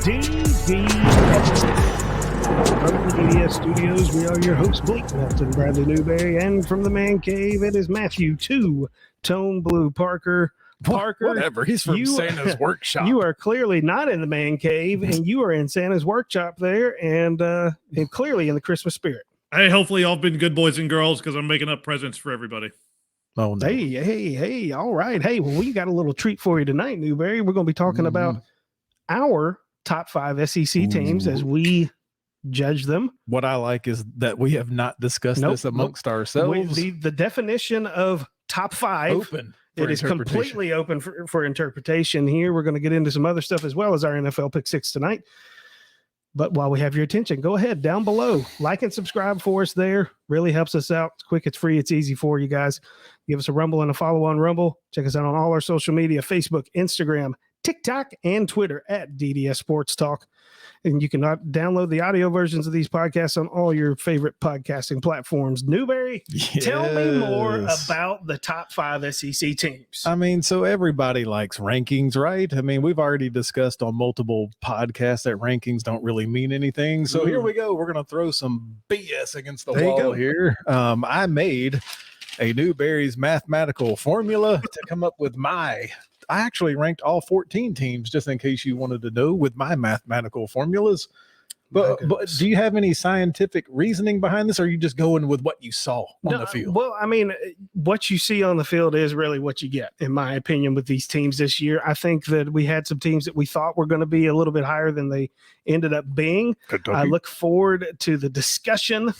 DDS. From the DDS studios, we are your hosts, Blake Melton, Bradley Newberry, and from the Man Cave, it is Matthew 2, Tone Blue Parker. Parker, whatever. He's from Santa's workshop. You are clearly not in the Man Cave, and you are in Santa's workshop there, and clearly in the Christmas spirit. Hey, hopefully y'all been good boys and girls because I'm making up presents for everybody. Oh, no. Hey, all right. Hey, well, we got a little treat for you tonight, Newberry. We're going to be talking about our top 5 SEC teams as we judge them. What I like is that we have not discussed this amongst ourselves. The definition of top 5 open. It is completely open for interpretation here. We're going to get into some other stuff as well as our NFL Pick 6 tonight. But while we have your attention, go ahead down below. Like and subscribe for us there. Really helps us out. It's quick, it's free, it's easy for you guys. Give us a rumble and a follow on Rumble. Check us out on all our social media, Facebook, Instagram, TikTok, and Twitter at DDS Sports Talk. And you can download the audio versions of these podcasts on all your favorite podcasting platforms. Newberry, tell me more about the top 5 SEC teams. I mean, so everybody likes rankings, right? I mean, we've already discussed on multiple podcasts that rankings don't really mean anything. So here we go. We're going to throw some BS against the wall here. I made a Newberry's mathematical formula to come up with I actually ranked all 14 teams just in case you wanted to know with my mathematical formulas. But do you have any scientific reasoning behind this, or are you just going with what you saw on the field? Well, I mean, what you see on the field is really what you get, in my opinion, with these teams this year. I think that we had some teams that we thought were going to be a little bit higher than they ended up being. Kentucky. I look forward to the discussion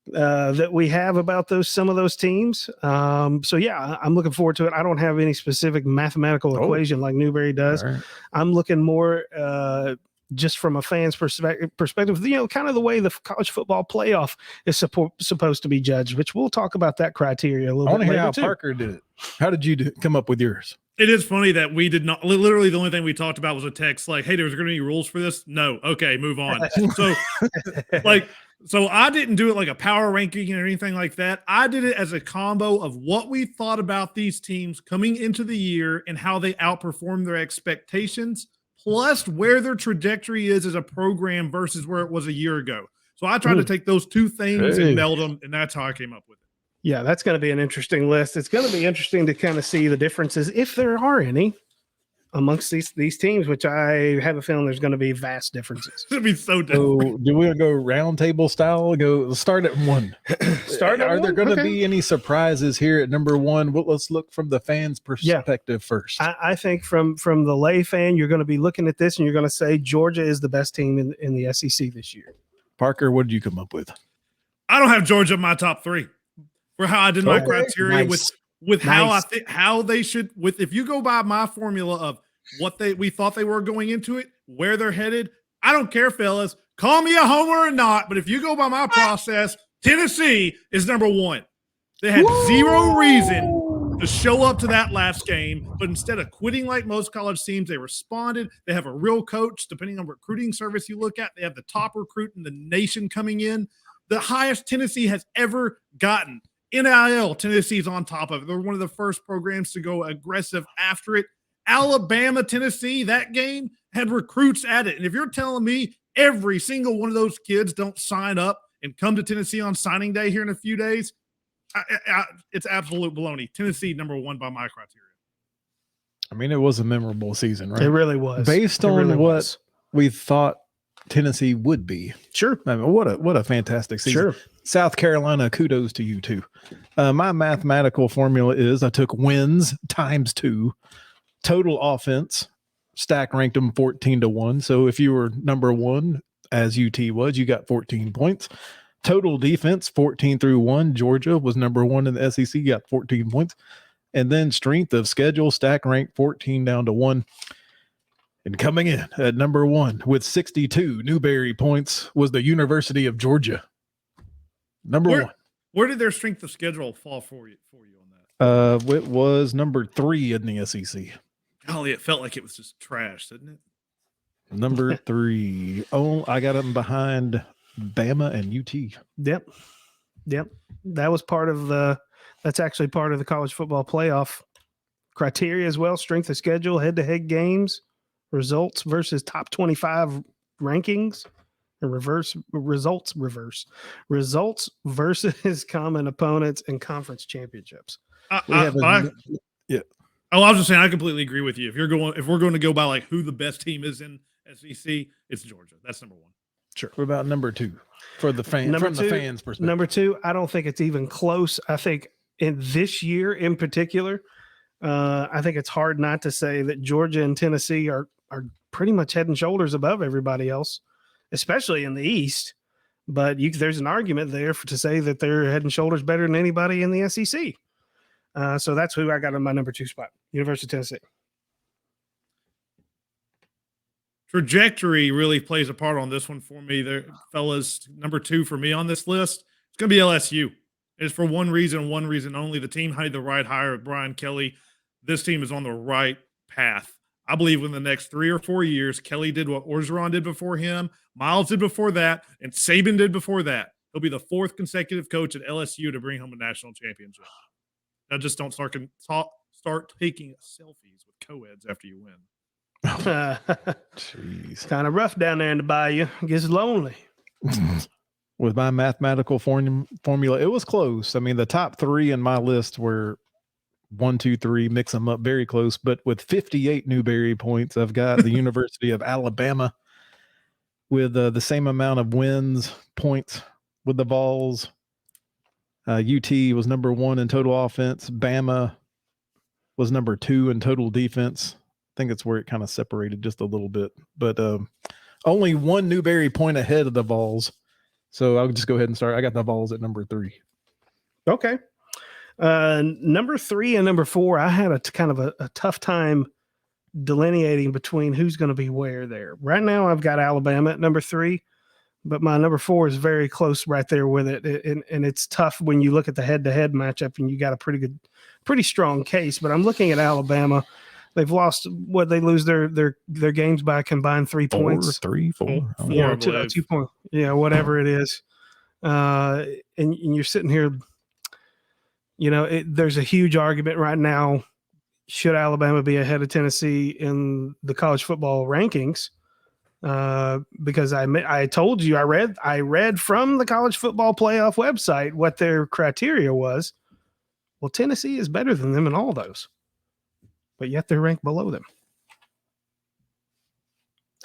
that we have about some of those teams. So yeah, I'm looking forward to it. I don't have any specific mathematical equation like Newberry does. Right. I'm looking more just from a fan's perspective, kind of the way the college football playoff is supposed to be judged, which we'll talk about that criteria a little bit later. I want to hear how Parker did it. How did you come up with yours? It is funny that we did not, literally the only thing we talked about was a text like, hey, there's going to be rules for this? No. Okay, move on. So I didn't do it like a power ranking or anything like that. I did it as a combo of what we thought about these teams coming into the year and how they outperformed their expectations, plus where their trajectory is as a program versus where it was a year ago. So I tried to take those two things and meld them, and that's how I came up with it. Yeah, that's going to be an interesting list. It's going to be interesting to kind of see the differences, if there are any, amongst these teams, which I have a feeling there's going to be vast differences. It's going to be so different. So do we go round table style? Start at 1. Are there going to be any surprises here at number 1? Well, let's look from the fans' perspective first. I think from the lay fan, you're going to be looking at this and you're going to say Georgia is the best team in the SEC this year. Parker, what did you come up with? I don't have Georgia in my top 3 for how I did my criteria with how they should, if you go by my formula of what we thought they were going into it, where they're headed, I don't care, fellas. Call me a homer or not, but if you go by my process, Tennessee is number 1. They had zero reason to show up to that last game, but instead of quitting like most college teams, they responded. They have a real coach, depending on recruiting service you look at. They have the top recruit in the nation coming in, the highest Tennessee has ever gotten. NIL, Tennessee's on top of it. They're one of the first programs to go aggressive after it. Alabama, Tennessee, that game had recruits at it. And if you're telling me every single one of those kids don't sign up and come to Tennessee on signing day here in a few days, it's absolute baloney. Tennessee, number 1 by my criteria. I mean, it was a memorable season, right? It really was. Based on what we thought Tennessee would be. Sure. I mean, what a fantastic season. Sure. South Carolina, kudos to you too. My mathematical formula is I took wins times 2, total offense, stack ranked them 14-1. So if you were number 1, as UT was, you got 14 points. Total defense, 14-1. Georgia was number 1 in the SEC, got 14 points. And then strength of schedule, stack ranked 14-1. And coming in at number 1 with 62 Newberry points was the University of Georgia. Number 1. Where did their strength of schedule fall for you on that? It was number 3 in the SEC. Golly, it felt like it was just trash, didn't it? Number 3. Oh, I got them behind Bama and UT. Yep. That was that's actually part of the college football playoff criteria as well. Strength of schedule, head-to-head games. Results versus top 25 rankings. Results versus common opponents and conference championships. I was just saying I completely agree with you. If we're going to go by like who the best team is in SEC, it's Georgia. That's number one. Sure. What about number two for the fan? From the fans' perspective. Number two, I don't think it's even close. I think in this year in particular, I think it's hard not to say that Georgia and Tennessee are pretty much head and shoulders above everybody else, especially in the East. But there's an argument there to say that they're head and shoulders better than anybody in the SEC. So that's who I got in my number two spot, University of Tennessee. Trajectory really plays a part on this one for me. There, fellas, number two for me on this list, it's going to be LSU. It's for one reason only. The team made the right hire with Brian Kelly. This team is on the right path. I believe in the next 3 or 4 years, Kelly did what Orgeron did before him, Miles did before that, and Saban did before that. He'll be the 4th consecutive coach at LSU to bring home a national championship. Now just don't start taking selfies with co-eds after you win. Jeez. Kind of rough down there in the bayou. It gets lonely. With my mathematical formula, it was close. I mean, the top 3 in my list were 1, 2, 3, mix them up very close. But with 58 Newberry points, I've got the University of Alabama with the same amount of wins, points with the Vols. UT was number 1 in total offense. Bama was number 2 in total defense. I think it's where it kind of separated just a little bit. But only 1 Newberry point ahead of the Vols. So I'll just go ahead and start. I got the Vols at number 3. Okay. Number 3 and number 4, I had a kind of a tough time delineating between who's going to be where there. Right now, I've got Alabama at number 3, but my number 4 is very close right there with it. And it's tough when you look at the head-to-head matchup and you got a pretty strong case. But I'm looking at Alabama. They've lost they lose their games by a combined 3 points. 4. 2 points. Yeah, whatever it is. And you're sitting here, there's a huge argument right now. Should Alabama be ahead of Tennessee in the college football rankings? Because I told you, I read from the college football playoff website what their criteria was. Well, Tennessee is better than them in all those, but yet they're ranked below them.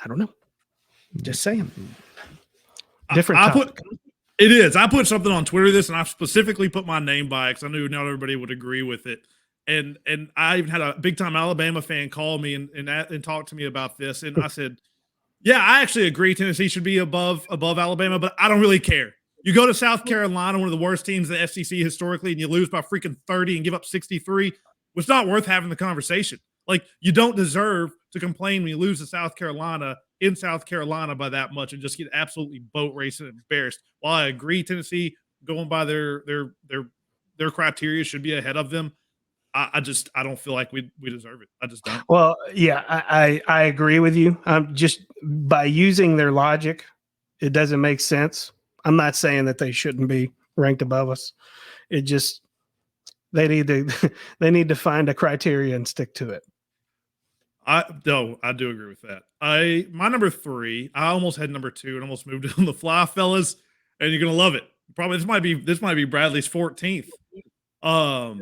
I don't know. Just saying. Different topic. It is. I put something on Twitter and I specifically put my name by it because I knew not everybody would agree with it. And I even had a big time Alabama fan call me and talk to me about this. And I said, yeah, I actually agree Tennessee should be above Alabama, but I don't really care. You go to South Carolina, one of the worst teams in the SEC historically, and you lose by freaking 30 and give up 63. It's not worth having the conversation. Like, you don't deserve to complain when you lose to South Carolina in South Carolina by that much and just get absolutely boat raced and embarrassed. While I agree Tennessee going by their criteria should be ahead of them, I don't feel like we deserve it. I just don't. Well, yeah, I agree with you. Just by using their logic, it doesn't make sense. I'm not saying that they shouldn't be ranked above us. It just they need to find a criteria and stick to it. I do agree with that. My number 3, I almost had number 2 and almost moved it on the fly, fellas, and you're gonna love it. Probably this might be Bradley's 14th. I'm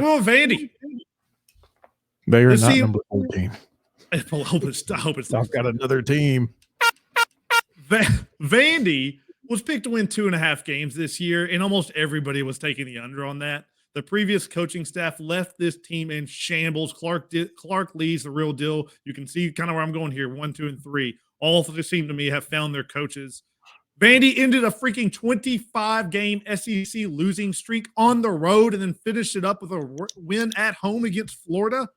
going with Vandy. They are not number 14. I hope it's I've got another team. Vandy was picked to win 2.5 games this year, and almost everybody was taking the under on that. The previous coaching staff left this team in shambles. Clark Lee's the real deal. You can see kind of where I'm going here. 1, 2, and 3. All three seem to me have found their coaches. Vandy ended a freaking 25-game SEC losing streak on the road and then finished it up with a win at home against Florida.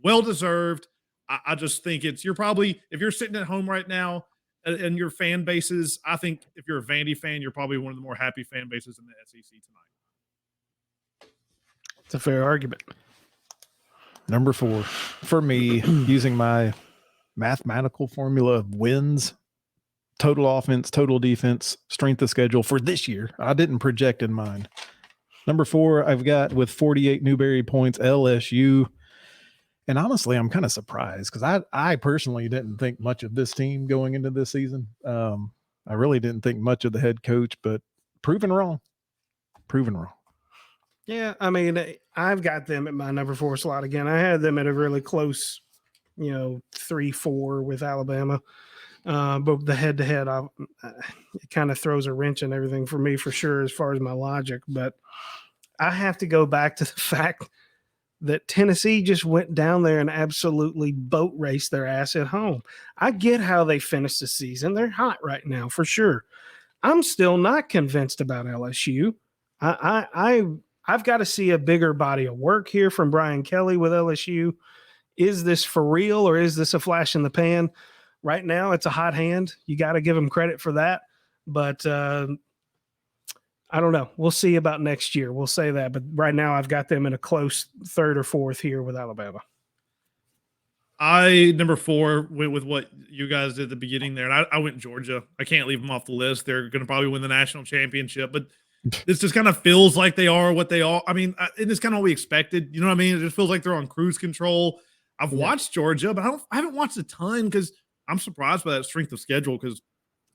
Well-deserved. I just think if you're sitting at home right now and your fan bases, I think if you're a Vandy fan, you're probably one of the more happy fan bases in the SEC tonight. It's a fair argument. Number 4 for me, using my mathematical formula of wins, total offense, total defense, strength of schedule for this year. I didn't project in mind. Number 4, I've got with 48 Newberry points, LSU. And honestly, I'm kind of surprised because I personally didn't think much of this team going into this season. I really didn't think much of the head coach, but proven wrong. Yeah, I mean, I've got them at my number 4 slot again. I had them at a really close, 3-4 with Alabama. But the head-to-head, it kind of throws a wrench in everything for me for sure as far as my logic. But I have to go back to the fact that Tennessee just went down there and absolutely boat raced their ass at home. I get how they finished the season. They're hot right now for sure. I'm still not convinced about LSU. I've got to see a bigger body of work here from Brian Kelly with LSU. Is this for real or is this a flash in the pan? Right now, it's a hot hand. You got to give them credit for that. But I don't know. We'll see about next year. We'll say that. But right now, I've got them in a close 3rd or 4th here with Alabama. Number 4 went with what you guys did at the beginning there. And I went Georgia. I can't leave them off the list. They're going to probably win the national championship. But this just kind of feels like they are what they are. I mean, it's kind of what we expected. You know what I mean? It just feels like they're on cruise control. I've watched Georgia, but I haven't watched a ton because I'm surprised by that strength of schedule because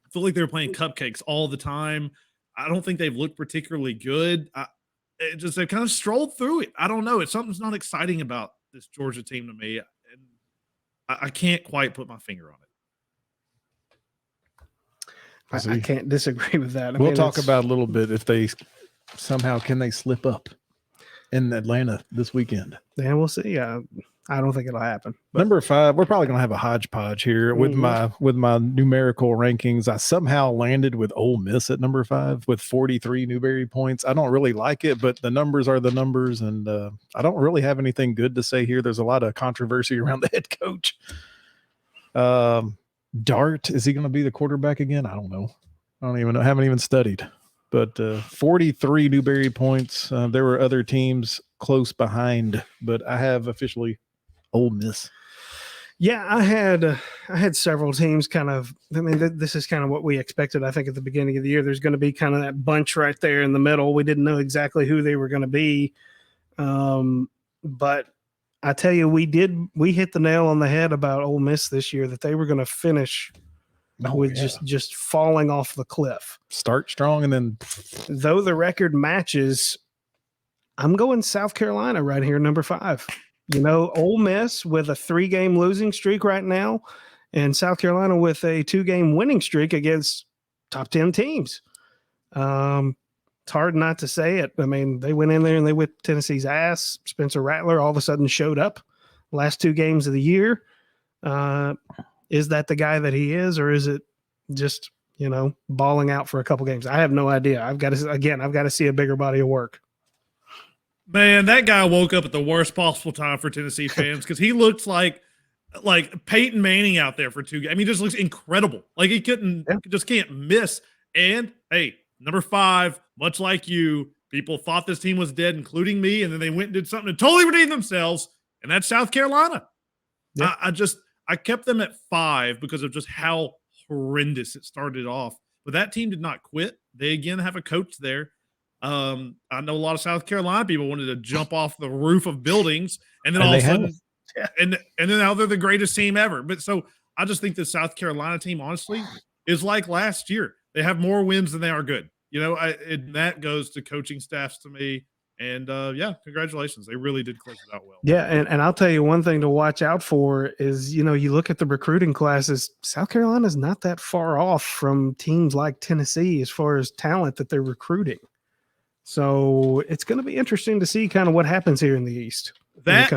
I feel like they were playing cupcakes all the time. I don't think they've looked particularly good. They kind of strolled through it. I don't know. Something's not exciting about this Georgia team to me. And I can't quite put my finger on it. I can't disagree with that. We'll talk about a little bit if they somehow can they slip up in Atlanta this weekend. Yeah, we'll see. I don't think it'll happen. But number 5, we're probably going to have a hodgepodge here with my numerical rankings. I somehow landed with Ole Miss at number 5 with 43 Newberry points. I don't really like it, but the numbers are the numbers, and I don't really have anything good to say here. There's a lot of controversy around the head coach. Dart, is he going to be the quarterback again? I don't know. I don't even know. I haven't even studied. But 43 Newberry points. There were other teams close behind, but I have officially Ole Miss. Yeah, I had several teams kind of. I mean, this is kind of what we expected. I think at the beginning of the year, there's going to be kind of that bunch right there in the middle. We didn't know exactly who they were going to be, but I tell you, we hit the nail on the head about Ole Miss this year that they were going to finish with just falling off the cliff. Start strong and then, though the record matches, I'm going South Carolina right here, number 5. Ole Miss with a 3-game losing streak right now, and South Carolina with a 2-game winning streak against top 10 teams. It's hard not to say it. I mean, they went in there and they whipped Tennessee's ass. Spencer Rattler all of a sudden showed up last 2 games of the year. Is that the guy that he is, or is it just, balling out for a couple games? I have no idea. I've got to see a bigger body of work. Man, that guy woke up at the worst possible time for Tennessee fans because he looks like Peyton Manning out there for 2 games. I mean, he just looks incredible. Like he just can't miss. And hey, number 5, much like you, people thought this team was dead, including me, and then they went and did something to totally redeem themselves, and that's South Carolina. Yeah. I kept them at 5 because of just how horrendous it started off. But that team did not quit. They again have a coach there. I know a lot of South Carolina people wanted to jump off the roof of buildings, and then all of a sudden, and then now they're the greatest team ever. But so I just think the South Carolina team, honestly, is like last year. They have more wins than they are good. And that goes to coaching staffs to me. And congratulations. They really did close it out well. Yeah, and I'll tell you one thing to watch out for is, you look at the recruiting classes, South Carolina's not that far off from teams like Tennessee as far as talent that they're recruiting. So it's going to be interesting to see kind of what happens here in the East. That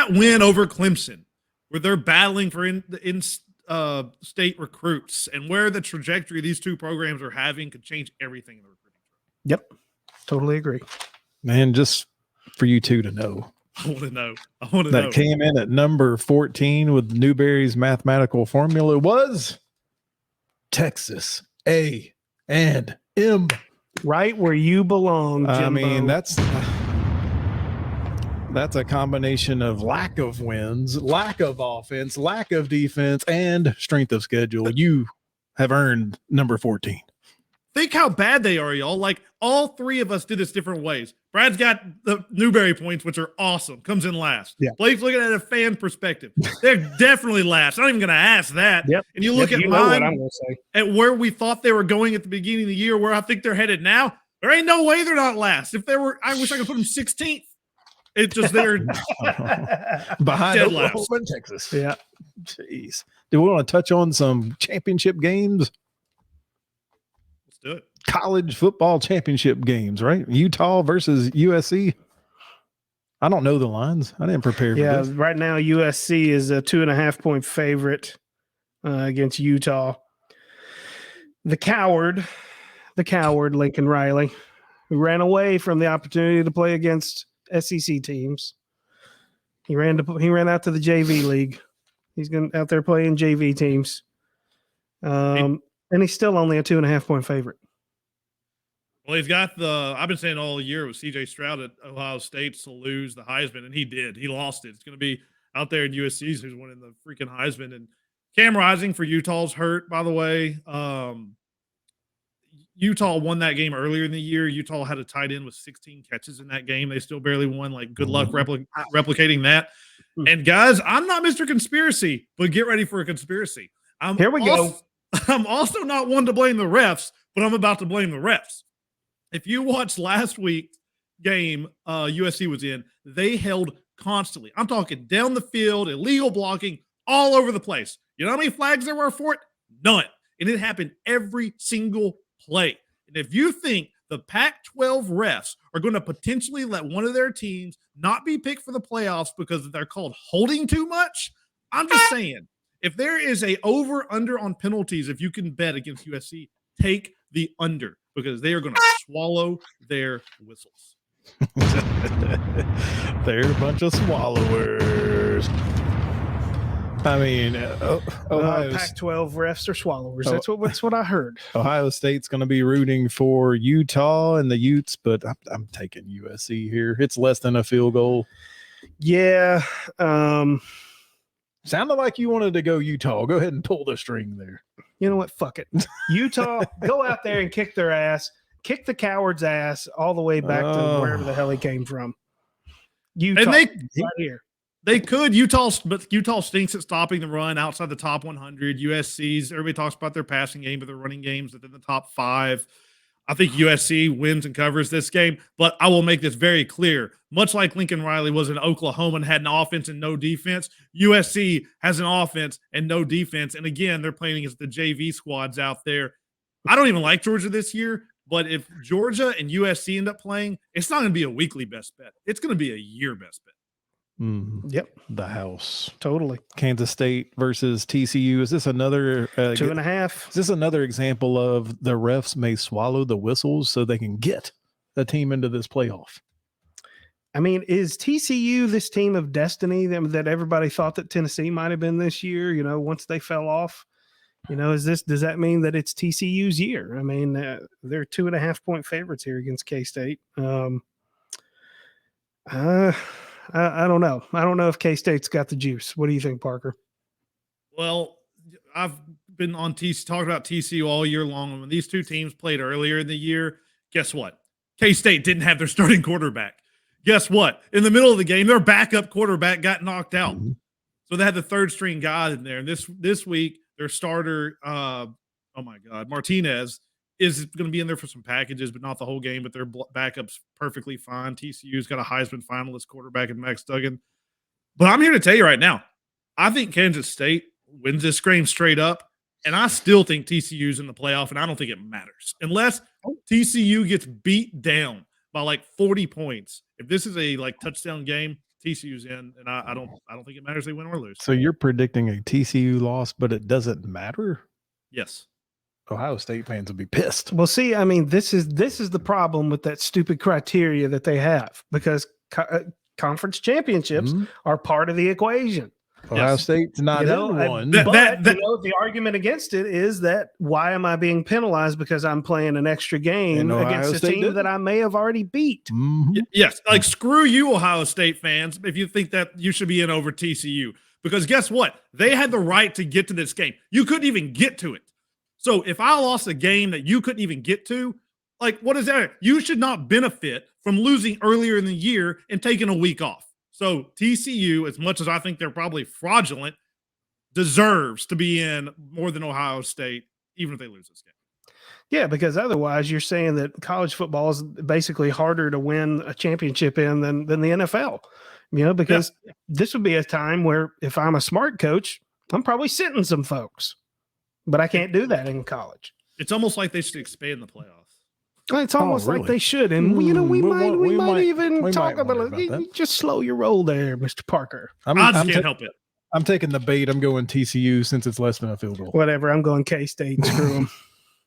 win over Clemson, where they're battling for in-state recruits, and where the trajectory these 2 programs are having could change everything in the recruiting. Yep, totally agree. Man, just for you 2 to know. I want to know. That came in at number 14 with Newberry's mathematical formula was Texas A&M. Right where you belong, Jimbo. I mean, that's a combination of lack of wins, lack of offense, lack of defense, and strength of schedule. You have earned number 14. think how bad they are, y'all. Like, all three of us did this different ways. Brad's got the Newberry points, which are awesome. Comes in last. Yeah. Blake's looking at a fan perspective. They're definitely last. I'm not even going to ask that. Yep. And you look at what mine, I'm gonna say. at where we thought they were going at the beginning of the year, where I think they're headed now. There ain't no way they're not last. If they were, I wish I could put them 16th. It's just they're behind dead Oklahoma last. and Texas. Yeah. Jeez. Do we want to touch on some championship games? Let's do it. College football championship games, right? Utah versus USC. I don't know the lines. I didn't prepare for this. Right now USC is a 2.5-point favorite against Utah. The coward Lincoln Riley, who ran away from the opportunity to play against SEC teams. He ran out to the JV league. He's out there playing JV teams. And he's still only a 2.5-point favorite. Well, he's got I've been saying all year with CJ Stroud at Ohio State to lose the Heisman, and he did. He lost it. It's going to be out there in USC's who's winning the freaking Heisman. And Cam Rising for Utah's hurt, by the way. Utah won that game earlier in the year. Utah had a tight end with 16 catches in that game. They still barely won. Like, good luck replicating that. And guys, I'm not Mr. Conspiracy, but get ready for a conspiracy. Here we go. I'm also not one to blame the refs, but I'm about to blame the refs. If you watched last week's game USC was in, they held constantly. I'm talking down the field, illegal blocking, all over the place. You know how many flags there were for it? None. And it happened every single play. And if you think the Pac-12 refs are going to potentially let one of their teams not be picked for the playoffs because they're called holding too much, I'm just saying, if there is a over-under on penalties, if you can bet against USC, take the under, because they are going to swallow their whistles. They're a bunch of swallowers. I mean, Pac-12 refs are swallowers. That's what I heard. Ohio State's going to be rooting for Utah and the Utes, but I'm taking USC here. It's less than a field goal. Yeah. Sounded like you wanted to go Utah. Go ahead and pull the string there. You know what? Fuck it. Utah, go out there and kick their ass. Kick the coward's ass all the way back to wherever the hell he came from. Utah, and right here. They could. But Utah stinks at stopping the run outside the top 100. USC's, everybody talks about their passing game, but their running game's within the top 5. I think USC wins and covers this game, but I will make this very clear. Much like Lincoln Riley was in Oklahoma and had an offense and no defense, USC has an offense and no defense. And again, they're playing against the JV squads out there. I don't even like Georgia this year, but if Georgia and USC end up playing, it's not going to be a weekly best bet. It's going to be a year best bet. Yep. The house. Totally. Kansas State versus TCU. Is this another 2.5? Is this another example of the refs may swallow the whistles so they can get a team into this playoff? I mean, is TCU this team of destiny that everybody thought that Tennessee might have been this year? You know, once they fell off, you know, does that mean that it's TCU's year? I mean, they're 2.5-point favorites here against K-State. I don't know. I don't know if K-State's got the juice. What do you think, Parker? Well, I've been on talking about TCU all year long. And when these two teams played earlier in the year, guess what? K-State didn't have their starting quarterback. Guess what? In the middle of the game, their backup quarterback got knocked out. Mm-hmm. So they had the third string guy in there. And this week, their starter, Martinez, is going to be in there for some packages, but not the whole game, but their backup's perfectly fine. TCU's got a Heisman finalist quarterback in Max Duggan. But I'm here to tell you right now, I think Kansas State wins this game straight up, and I still think TCU's in the playoff, and I don't think it matters. Unless TCU gets beat down by like 40 points. If this is a touchdown game, TCU's in, and I don't think it matters if they win or lose. So you're predicting a TCU loss, but it doesn't matter? Yes. Ohio State fans will be pissed. Well, see, I mean, this is the problem with that stupid criteria that they have, because conference championships are part of the equation. Ohio State's not in one. The argument against it is that why am I being penalized because I'm playing an extra game against a team that I may have already beat? Mm-hmm. Yes, screw you, Ohio State fans, if you think that you should be in over TCU, because guess what? They had the right to get to this game. You couldn't even get to it. So if I lost a game that you couldn't even get to, like, what is that? You should not benefit from losing earlier in the year and taking a week off. So TCU, as much as I think they're probably fraudulent, deserves to be in more than Ohio State, even if they lose this game. Yeah, because otherwise you're saying that college football is basically harder to win a championship in than the NFL. Because this would be a time where if I'm a smart coach, I'm probably sitting some folks, but I can't do that in college. It's almost like they should expand the playoffs. It's almost like they should. And, we might even talk about it. Just slow your roll there, Mr. Parker. I just can't help it. I'm taking the bait. I'm going TCU since it's less than a field goal. Whatever. I'm going K-State. Screw them.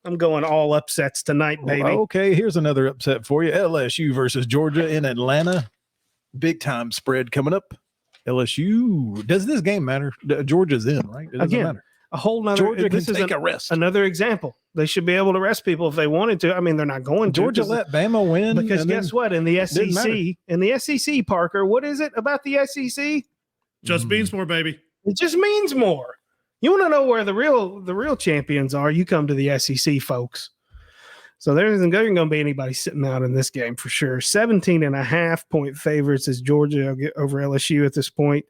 I'm going all upsets tonight, baby. Okay, here's another upset for you. LSU versus Georgia in Atlanta. Big time spread coming up. LSU. Does this game matter? Georgia's in, right? It doesn't matter. A whole nother. Georgia can take a rest. Another example. They should be able to rest people if they wanted to. I mean, they're not going to. Georgia let Bama win. Because guess what? In the SEC, Parker, what is it about the SEC? Just means more, baby. It just means more. You want to know where the real champions are? You come to the SEC, folks. So there isn't going to be anybody sitting out in this game for sure. 17.5-point favorites is Georgia over LSU at this point.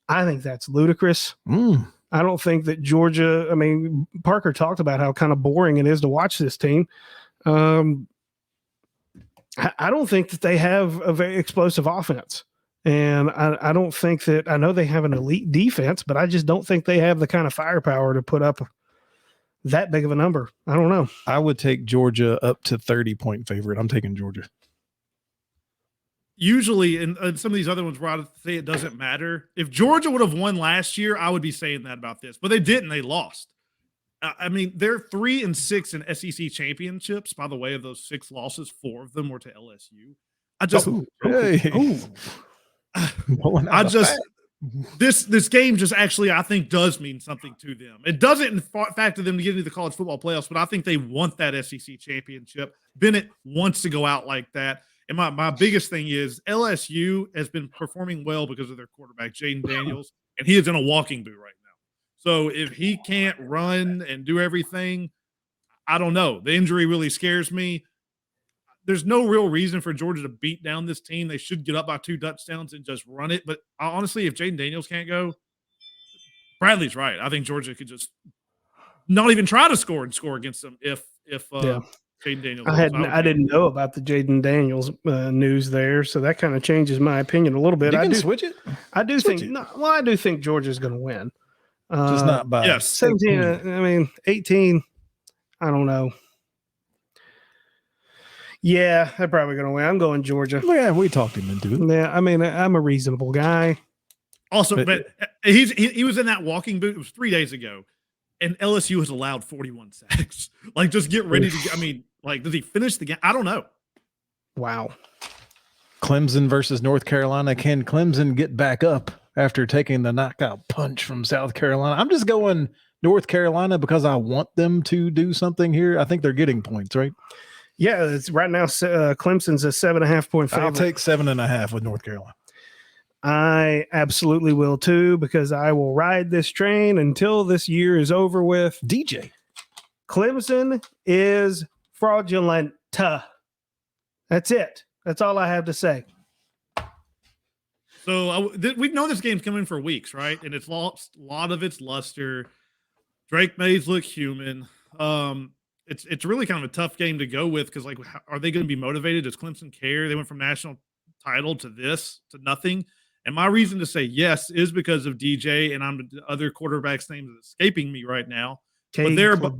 I think that's ludicrous. I don't think that Georgia, I mean, Parker talked about how kind of boring it is to watch this team. I don't think that they have a very explosive offense. And I don't think that, I know they have an elite defense, but I just don't think they have the kind of firepower to put up that big of a number. I don't know. I would take Georgia up to 30-point favorite. I'm taking Georgia. Usually, in some of these other ones where I say it doesn't matter, if Georgia would have won last year, I would be saying that about this. But they didn't. They lost. I mean, they're 3-6 in SEC championships. By the way, of those 6 losses, 4 of them were to LSU. This game just actually, I think, does mean something to them. It doesn't factor them to get into the college football playoffs, but I think they want that SEC championship. Bennett wants to go out like that. And my biggest thing is LSU has been performing well because of their quarterback, Jaden Daniels, and he is in a walking boot right now. So if he can't run and do everything, I don't know. The injury really scares me. There's no real reason for Georgia to beat down this team. They should get up by 2 touchdowns and just run it. But honestly, if Jaden Daniels can't go, Bradley's right. I think Georgia could just not even try to score against them if Jaden Daniels. I didn't know about the Jaden Daniels news there, so that kind of changes my opinion a little bit. I do switch it. I do think Georgia's going to win. Just not by 17. 18. I don't know. Yeah, they're probably going to win. I'm going Georgia. Yeah, we talked him into it. Yeah, I mean, I'm a reasonable guy. Also, but he was in that walking boot. It was 3 days ago, and LSU has allowed 41 sacks. Like, just get ready to. I mean, like, does he finish the game? I don't know. Wow. Clemson versus North Carolina. Can Clemson get back up after taking the knockout punch from South Carolina? I'm just going North Carolina because I want them to do something here. I think they're getting points, right? Yeah, it's right now. Clemson's a 7.5-point favorite. I'll take 7.5 with North Carolina. I absolutely will too, because I will ride this train until this year is over with. DJ. Clemson is fraudulent. That's it. That's all I have to say. So we've known this game's coming for weeks, right? And it's lost a lot of its luster. Drake Mays look human. It's really kind of a tough game to go with because, like, are they going to be motivated? Does Clemson care? They went from national title to this to nothing. And my reason to say yes is because of DJ, and I'm the other quarterback's name is escaping me right now. But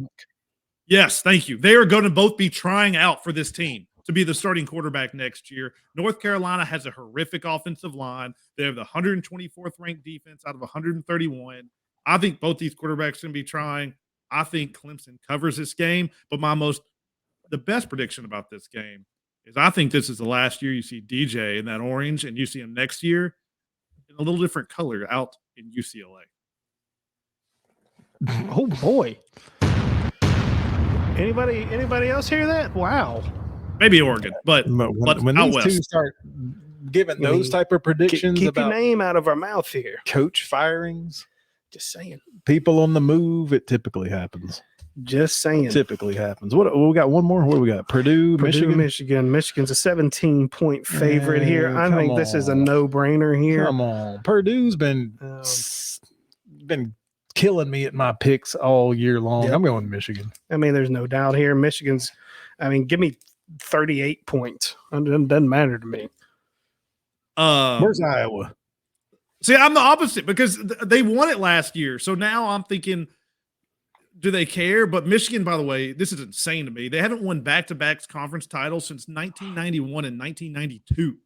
yes, thank you. They are going to both be trying out for this team to be the starting quarterback next year. North Carolina has a horrific offensive line. They have the 124th ranked defense out of 131. I think both these quarterbacks are going to be trying. I think Clemson covers this game, but the best prediction about this game is I think this is the last year you see DJ in that orange, and you see him next year in a little different color out in UCLA. Oh boy! Anybody else hear that? Wow. Maybe Oregon, but when these two start giving those type of predictions keep about your name out of our mouth here. Coach firings. Just saying. People on the move, it typically happens. Just saying. Typically happens. What we got? One more. What do we got? Purdue, Michigan. Michigan's a 17-point favorite here. I think this is a no-brainer here. Come on, Purdue's been killing me at my picks all year long. Yep. I'm going Michigan. I mean, there's no doubt here. Michigan's. I mean, give me 38 points. It doesn't matter to me. Where's Iowa? See, I'm the opposite because they won it last year. So now I'm thinking, do they care? But Michigan, by the way, this is insane to me. They haven't won back-to-back conference titles since 1991 and 1992.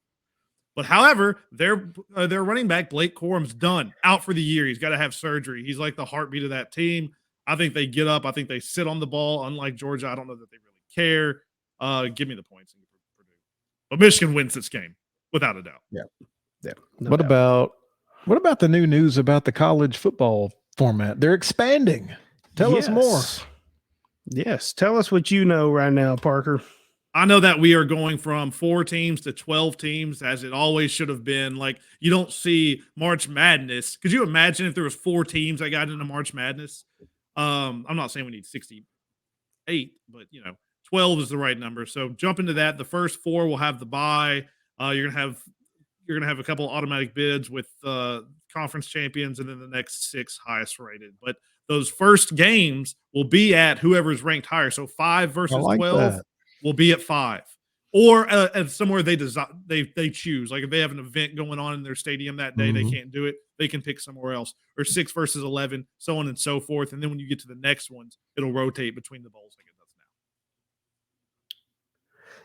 But however, their running back, Blake Corum's done. Out for the year. He's got to have surgery. He's like the heartbeat of that team. I think they get up. I think they sit on the ball. Unlike Georgia, I don't know that they really care. Give me the points. But Michigan wins this game, without a doubt. Yeah. No what about the new news about the college football format? They're expanding. Tell us more. Yes. Tell us what you know right now, Parker. I know that we are going from 4 teams to 12 teams, as it always should have been. Like, you don't see March Madness. Could you imagine if there was 4 teams that got into March Madness? I'm not saying we need 68, but 12 is the right number. So jump into that. The first 4 will have the bye. You're gonna have a couple automatic bids with conference champions, and then the next 6 highest rated. But those first games will be at whoever's ranked higher. So 5 versus 12 will be at 5, or at somewhere they choose. Like if they have an event going on in their stadium that day, they can't do it. They can pick somewhere else, or 6 versus 11, so on and so forth. And then when you get to the next ones, it'll rotate between the bowls like it does now.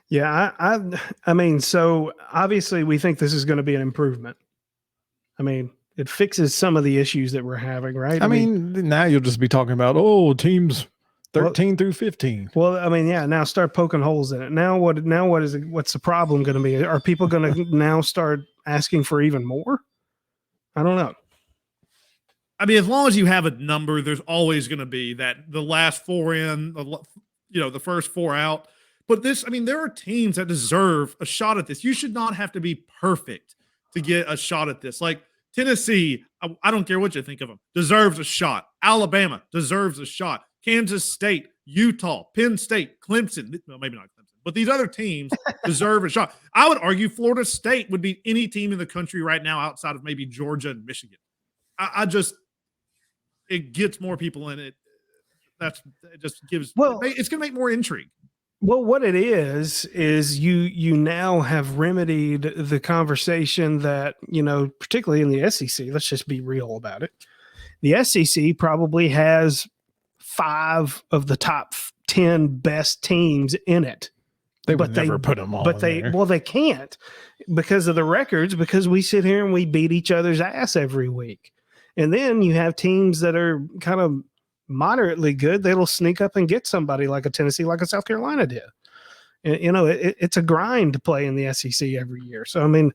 Yeah, I mean, so obviously we think this is going to be an improvement. I mean, it fixes some of the issues that we're having, right? I mean, now you'll just be talking about teams 13 through 15. Well, I mean, yeah. Now start poking holes in it. What's the problem going to be? Are people going to now start asking for even more? I don't know. I mean, as long as you have a number, there's always going to be that the last 4 in, the first 4 out. But there are teams that deserve a shot at this. You should not have to be perfect to get a shot at this. Like Tennessee, I don't care what you think of them, deserves a shot. Alabama deserves a shot. Kansas State, Utah, Penn State, Clemson. Well, maybe not Clemson, but these other teams deserve a shot. I would argue Florida State would beat any team in the country right now outside of maybe Georgia and Michigan. It gets more people in it. It just gives. It's going to make more intrigue. Well, what it is you now have remedied the conversation that, particularly in the SEC, let's just be real about it. The SEC probably has 5 of the top 10 best teams in it. They would never put them all. But they can't because of the records, because we sit here and we beat each other's ass every week. And then you have teams that are kind of moderately good. That'll sneak up and get somebody like a Tennessee, like a South Carolina did. And, it's a grind to play in the SEC every year. So, I mean,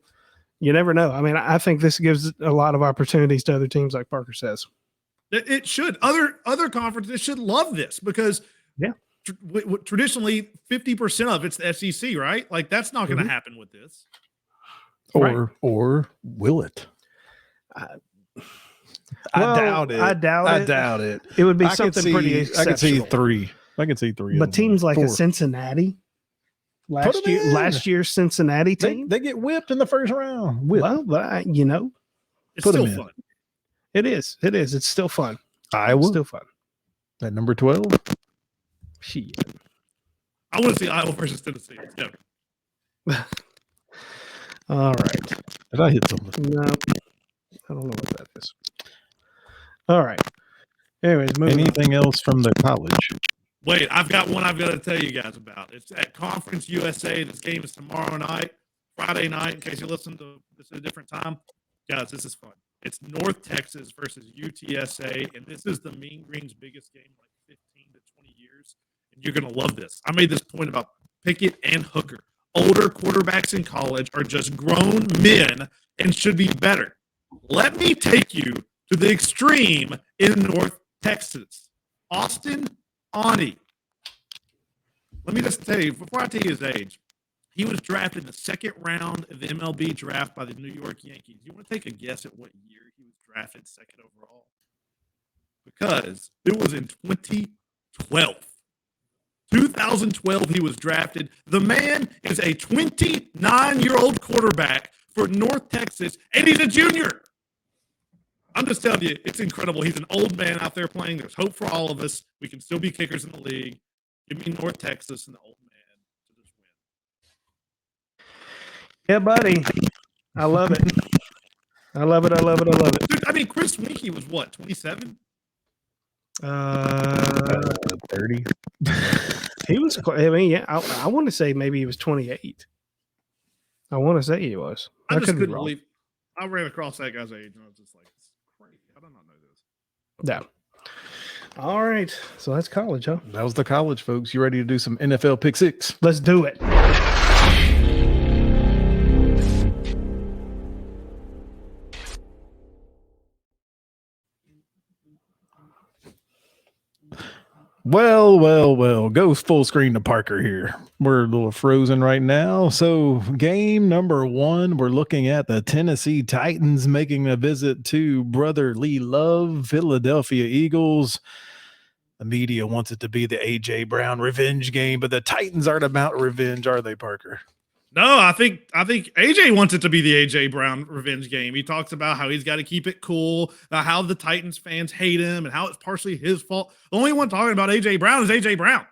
you never know. I mean, I think this gives a lot of opportunities to other teams, like Parker says. It should. Other conferences should love this because traditionally 50% of it's the SEC, right? Like that's not going to happen with this. Or will it? I doubt it. I doubt it. It would be something pretty exceptional. I could see 3. But teams like a Cincinnati, last year's Cincinnati team, they get whipped in the first round. Well, but it's still fun. It is. It's still fun. Iowa, it's still fun. At number 12. Shit. I want to see Iowa versus Tennessee. Yeah. All right. Did I hit something? No, I don't know what that is. All right. Anyways, anything else from the college? Wait, I've got one I've got to tell you guys about. It's at Conference USA. This game is tomorrow night, Friday night, in case you listen to this at a different time. Guys, this is fun. It's North Texas versus UTSA, and this is the Mean Green's biggest game in like 15 to 20 years. And you're going to love this. I made this point about Pickett and Hooker. Older quarterbacks in college are just grown men and should be better. Let me take you to the extreme in North Texas. Austin Aune. Let me just tell you, before I tell you his age, he was drafted in the 2nd round of the MLB draft by the New York Yankees. You want to take a guess at what year he was drafted 2nd overall? Because it was in 2020. 2012, he was drafted. The man is a 29-year-old quarterback for North Texas, and he's a junior. I'm just telling you, it's incredible. He's an old man out there playing. There's hope for all of us. We can still be kickers in the league. Give me North Texas and the old man to just win. Yeah, buddy. I love it. I love it. I love it. I love it. Dude, I mean, Chris Winkie was what, 27? 30. He was, I mean, yeah, I want to say maybe he was 28. I want to say he was. I just couldn't believe. I ran across that guy's age and I was just like, it's crazy. How did I not know this? Yeah. All right. So that's college, huh? That was the college, folks. You ready to do some NFL Pick Six? Let's do it. Well. Go full screen to Parker here. We're a little frozen right now. So game number 1, we're looking at the Tennessee Titans making a visit to brotherly love, Philadelphia Eagles. The media wants it to be the A.J. Brown revenge game, but the Titans aren't about revenge, are they, Parker? No, I think AJ wants it to be the AJ Brown revenge game. He talks about how he's got to keep it cool, how the Titans fans hate him, and how it's partially his fault. The only one talking about AJ Brown is AJ Brown.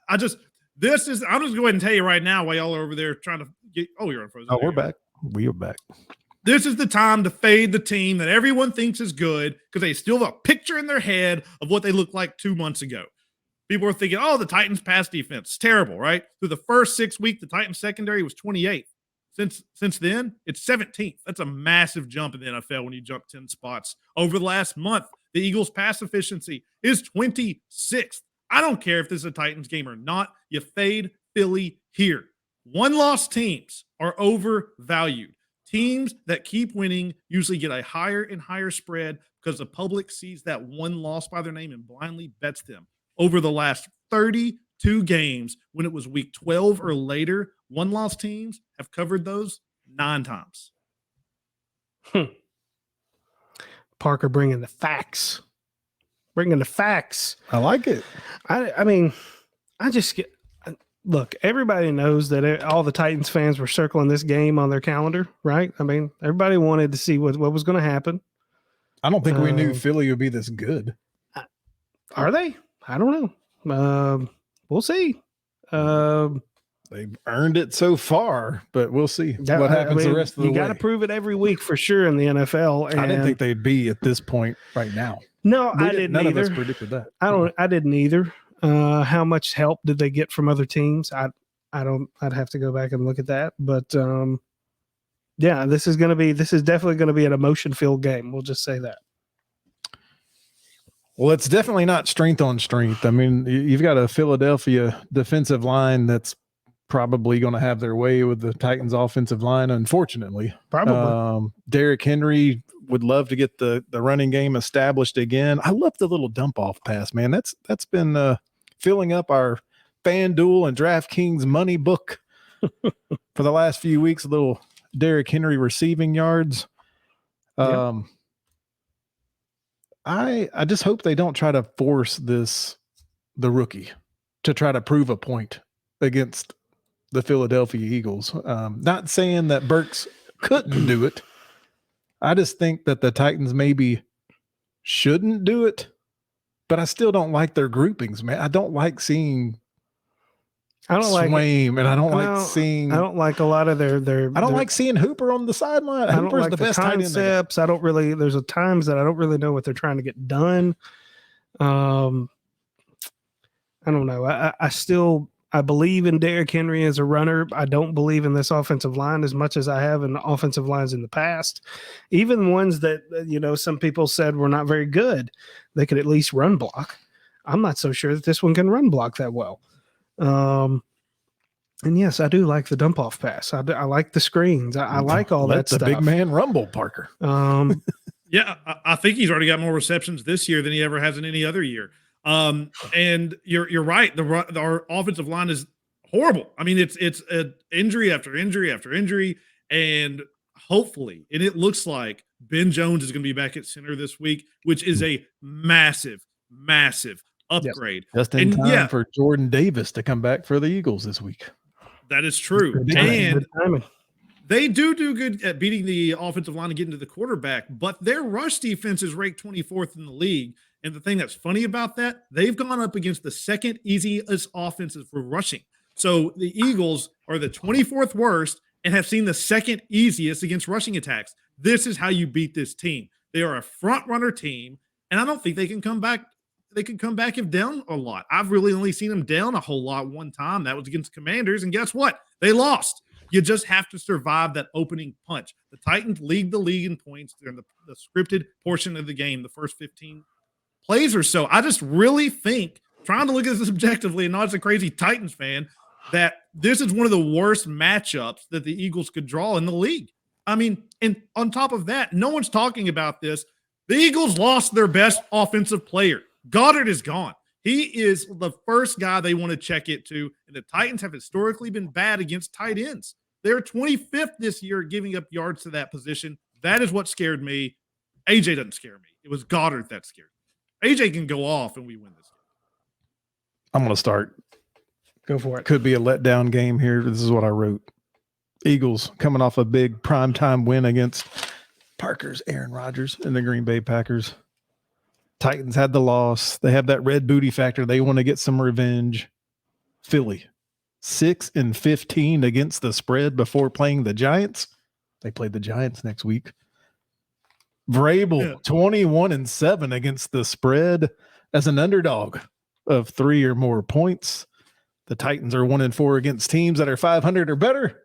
I'm just going to go ahead and tell you right now while y'all are over there trying to get. Oh, you're unfrozen. Oh, we're back. We are back. This is the time to fade the team that everyone thinks is good because they still have a picture in their head of what they looked like 2 months ago. People were thinking, oh, the Titans' pass defense is terrible, right? Through the first 6 weeks, the Titans' secondary was 28th. Since then, it's 17th. That's a massive jump in the NFL when you jump 10 spots. Over the last month, the Eagles' pass efficiency is 26th. I don't care if this is a Titans game or not. You fade Philly here. One-loss teams are overvalued. Teams that keep winning usually get a higher and higher spread because the public sees that one loss by their name and blindly bets them. Over the last 32 games, when it was week 12 or later, one-loss teams have covered those 9 times. Parker bringing the facts. I like it. I mean, I just get – look, everybody knows that all the Titans fans were circling this game on their calendar, right? I mean, everybody wanted to see what was going to happen. I don't think we knew Philly would be this good. Are they? I don't know. We'll see. They've earned it so far, but we'll see what happens the rest of the way. You got to prove it every week for sure in the NFL. And I didn't think they'd be at this point right now. No, I didn't either. None of us predicted that. I didn't either. How much help did they get from other teams? I'd have to go back and look at that. But yeah, this is definitely going to be an emotion-filled game. We'll just say that. Well, it's definitely not strength on strength. I mean, you've got a Philadelphia defensive line that's probably going to have their way with the Titans offensive line, unfortunately. Probably. Derrick Henry would love to get the running game established again. I love the little dump off pass, man. That's been filling up our FanDuel and DraftKings money book for the last few weeks. A little Derrick Henry receiving yards. Yep. I just hope they don't try to force the rookie to try to prove a point against the Philadelphia Eagles. Not saying that Burks couldn't do it. I just think that the Titans maybe shouldn't do it, but I still don't like their groupings, man. I don't like seeing Swaim, and I don't like seeing. I don't like a lot of their. I don't like seeing Hooper on the sideline. Hooper's the best concepts. I don't really. There's times that I don't really know what they're trying to get done. I don't know. I believe in Derrick Henry as a runner. I don't believe in this offensive line as much as I have in offensive lines in the past. Even ones that, some people said were not very good, they could at least run block. I'm not so sure that this one can run block that well. And yes, I do like the dump off pass. I like the screens. I like all that stuff. Let the big man rumble, Parker. Yeah, I think he's already got more receptions this year than he ever has in any other year. And you're right. Our offensive line is horrible. I mean, it's injury after injury after injury, and hopefully, and it looks like Ben Jones is going to be back at center this week, which is a massive, massive upgrade. Just in time for Jordan Davis to come back for the Eagles this week. That is true. And they do good at beating the offensive line and getting to the quarterback, but their rush defense is ranked 24th in the league. And the thing that's funny about that, they've gone up against the second easiest offenses for rushing. So the Eagles are the 24th worst and have seen the second easiest against rushing attacks. This is how you beat this team. They are a front runner team, and I don't think they can come back. They can come back if down a lot. I've really only seen them down a whole lot one time. That was against Commanders, and guess what? They lost. You just have to survive that opening punch. The Titans lead the league in points during the scripted portion of the game, the first 15 plays or so. I just really think, trying to look at this objectively and not as a crazy Titans fan, that this is one of the worst matchups that the Eagles could draw in the league. I mean, and on top of that, no one's talking about this. The Eagles lost their best offensive player. Goddard is gone. He is the first guy they want to check it to, and the Titans have historically been bad against tight ends. They're 25th this year giving up yards to that position. That is what scared me. AJ doesn't scare me. It was Goddard that scared me. AJ can go off and we win this game. I'm going to start. Go for it. Could be a letdown game here. This is what I wrote. Eagles coming off a big primetime win against Parker's Aaron Rodgers and the Green Bay Packers. Titans had the loss. They have that red booty factor. They want to get some revenge. Philly, 6-15 against the spread before playing the Giants. They played the Giants next week. Vrabel, 21-7 against the spread as an underdog of 3 or more points. The Titans are 1-4 against teams that are 500 or better.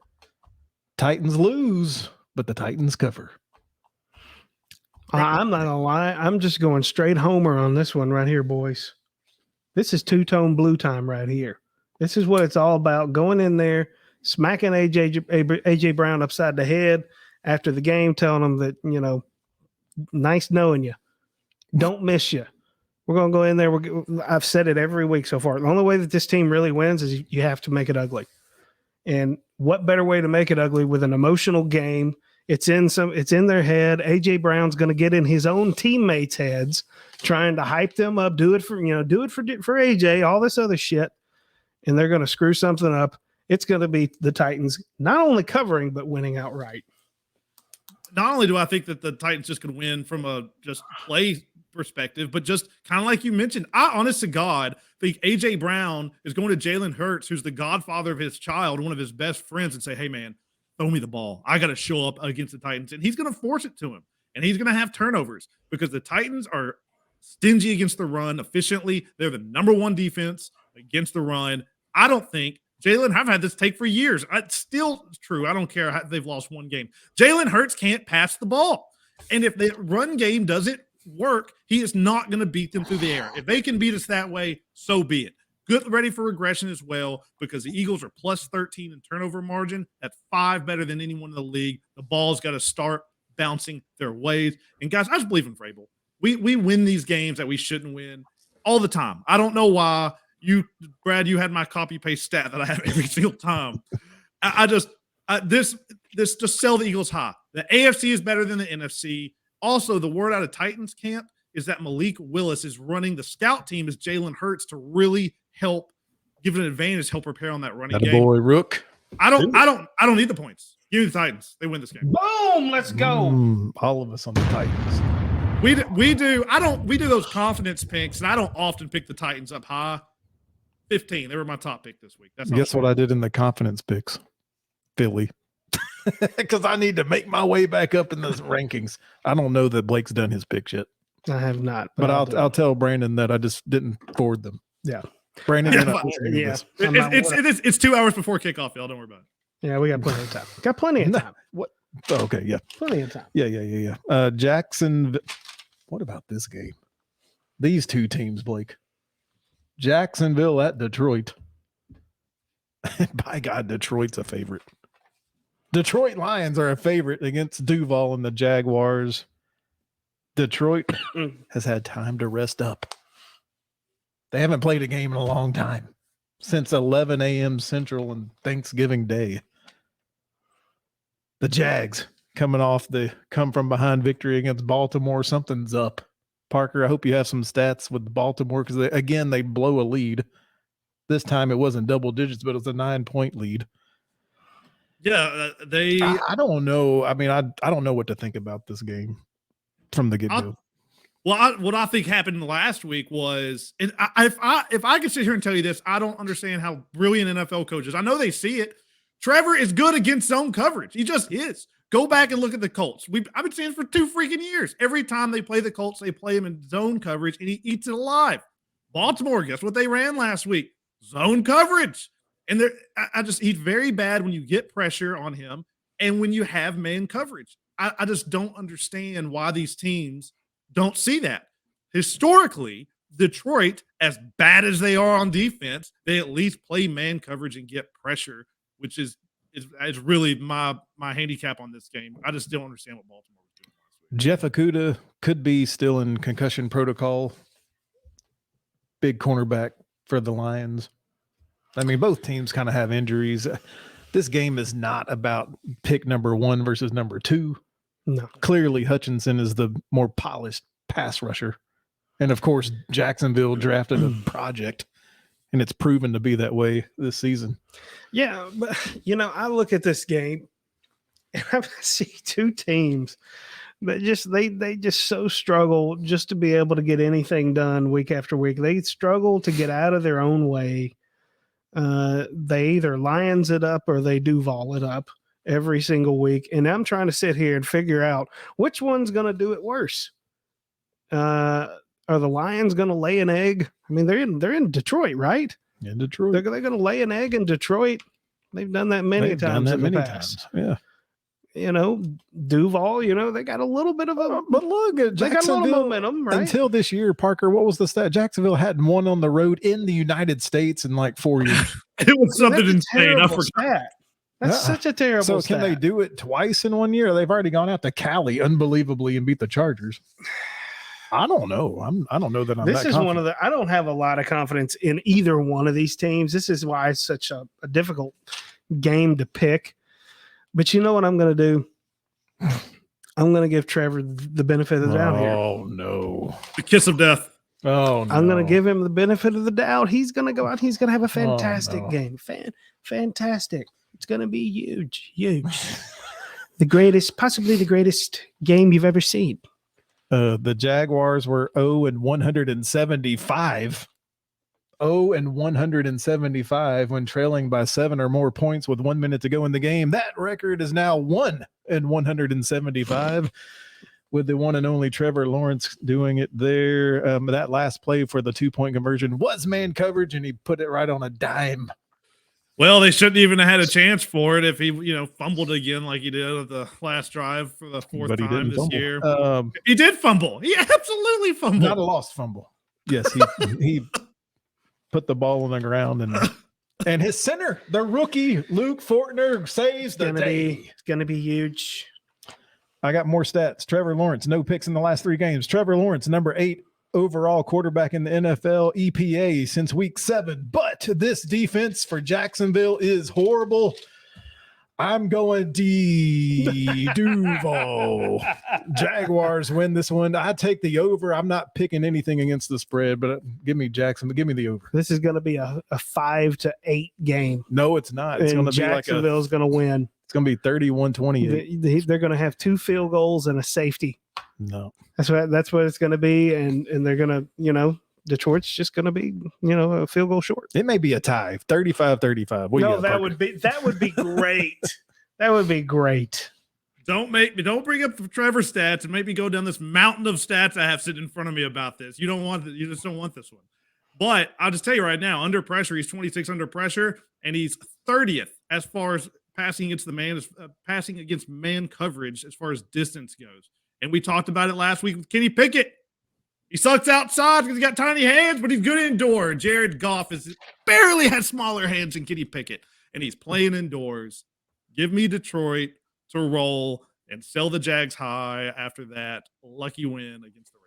Titans lose, but the Titans cover. I'm not gonna lie. I'm just going straight homer on this one right here, boys. This is two-tone blue time right here. This is what it's all about. Going in there, smacking AJ Brown upside the head after the game, telling him that, you know, nice knowing you. Don't miss you. We're going to go in there. I've said it every week so far. The only way that this team really wins is you have to make it ugly. And what better way to make it ugly with an emotional game? It's in their head. AJ Brown's going to get in his own teammates' heads, trying to hype them up, do it for AJ, all this other shit. And they're going to screw something up. It's going to be the Titans not only covering, but winning outright. Not only do I think that the Titans just could win from a just play perspective, but just kind of like you mentioned, I honest to God think AJ Brown is going to Jalen Hurts, who's the godfather of his child, one of his best friends, and say, hey man, throw me the ball. I got to show up against the Titans. And he's going to force it to him. And he's going to have turnovers because the Titans are stingy against the run efficiently. They're the number one defense against the run. I don't think I've had this take for years. It's still true. I don't care how they've lost one game. Jalen Hurts can't pass the ball. And if the run game doesn't work, he is not going to beat them through the air. If they can beat us that way, so be it. Good, ready for regression as well, because the Eagles are plus 13 in turnover margin. That's 5 better than anyone in the league. The ball's got to start bouncing their ways. And guys, I just believe in Vrabel. We win these games that we shouldn't win all the time. I don't know why. Brad, you had my copy paste stat that I have every single time. This just sell the Eagles high. The AFC is better than the NFC. Also, the word out of Titans camp is that Malik Willis is running the scout team as Jalen Hurts to really help give it an advantage, help prepare on that running game. Boy, Rook. I don't need the points. Give me the Titans. They win this game. Boom! Let's go. All of us on the Titans. We do those confidence picks, and I don't often pick the Titans up high. 15. They were my top pick this week. Guess what I did in the confidence picks? Philly. Because I need to make my way back up in those rankings. I don't know that Blake's done his picks yet. I have not. But I'll tell Brandon that I just didn't forward them. Yeah. Brandon, it's 2 hours before kickoff, y'all. Don't worry about it. Yeah, we got plenty of time. Got plenty of time. What? Oh, okay, yeah. Plenty of time. Yeah. Jackson. What about this game? These two teams, Blake. Jacksonville at Detroit. By God, Detroit's a favorite. Detroit Lions are a favorite against Duval and the Jaguars. Detroit has had time to rest up. They haven't played a game in a long time, since 11 a.m. Central and Thanksgiving Day. The Jags coming off the come from behind victory against Baltimore. Something's up. Parker, I hope you have some stats with Baltimore because they blow a lead. This time it wasn't double digits, but it was a 9-point lead. Yeah, I don't know. I mean, I don't know what to think about this game from the get-go. What I think happened last week was, and if I could sit here and tell you this, I don't understand how brilliant NFL coaches. I know they see it. Trevor is good against zone coverage. He just is. Go back and look at the Colts. I've been saying this for 2 freaking years. Every time they play the Colts, they play him in zone coverage, and he eats it alive. Baltimore, guess what they ran last week? Zone coverage. And he's very bad when you get pressure on him and when you have man coverage. I just don't understand why these teams don't see that. Historically, Detroit, as bad as they are on defense, they at least play man coverage and get pressure, which is really my handicap on this game. I just don't understand what Baltimore was doing last week. Jeff Okudah could be still in concussion protocol. Big cornerback for the Lions. I mean, both teams kind of have injuries. This game is not about pick number 1 versus number 2. No. Clearly, Hutchinson is the more polished pass rusher. And, of course, Jacksonville drafted a project, and it's proven to be that way this season. Yeah, but, I look at this game, and I see 2 teams that they just so struggle just to be able to get anything done week after week. They struggle to get out of their own way. They either Lions it up or they Duval it up every single week. And I'm trying to sit here and figure out which one's going to do it worse. Are the Lions going to lay an egg? I mean, they're in Detroit, right? In Detroit. They're going to lay an egg in Detroit. They've done that many times in the past. Yeah. Duval, they got a little bit of a, but look at they got a little momentum, right? Until this year, Parker, what was the stat? Jacksonville hadn't won on the road in the United States in like 4 years. It was something insane. I forgot. That's such a terrible So stat. can they do it twice in 1 year? They've already gone out to Cali unbelievably and beat the Chargers. I don't know. I don't know that I'm this that is confident. one of the I don't have a lot of confidence in either one of these teams. This is why it's such a difficult game to pick. But you know what I'm going to do? I'm going to give Trevor the benefit of the doubt here. Oh, no. The kiss of death. Oh, no. I'm going to give him the benefit of the doubt. He's going to go out. He's going to have a fantastic game. Fantastic. It's going to be huge. Possibly the greatest game you've ever seen. The Jaguars were 0-175. 0-175 when trailing by 7 or more points with 1 minute to go in the game. That record is now 1-175 with the one and only Trevor Lawrence doing it there. That last play for the 2-point conversion was man coverage, and he put it right on a dime. Well, they shouldn't even have had a chance for it if he, fumbled again like he did at the last drive for the 4th time this year. He did fumble. He absolutely fumbled. Not a lost fumble. Yes, he put the ball on the ground, and his center, the rookie Luke Fortner, saves the day. It's going to be huge. I got more stats. Trevor Lawrence, no picks in the last 3 games. Trevor Lawrence, number 8 overall quarterback in the NFL EPA since week 7. But this defense for Jacksonville is horrible. I'm going Duval. Jaguars win this one. I take the over. I'm not picking anything against the spread, but give me Jacksonville. Give me the over. This is going to be a 5-8 game. No, it's not. It's going to be Jacksonville's going to win. It's going to be 31-28. They're going to have 2 field goals and a safety. No, that's what it's going to be, and they're going to, Detroit's just going to be, a field goal short. It may be a tie, 35-35. No, that would be great. That would be great. Don't bring up the Trevor stats and make me go down this mountain of stats I have sitting in front of me about this. You just don't want this one. But I'll just tell you right now, under pressure, he's 26 under pressure, and he's 30th as far as passing against man coverage as far as distance goes. And we talked about it last week with Kenny Pickett. He sucks outside because he's got tiny hands, but he's good indoor. Jared Goff barely has smaller hands than Kenny Pickett, and he's playing indoors. Give me Detroit to roll and sell the Jags high after that lucky win against the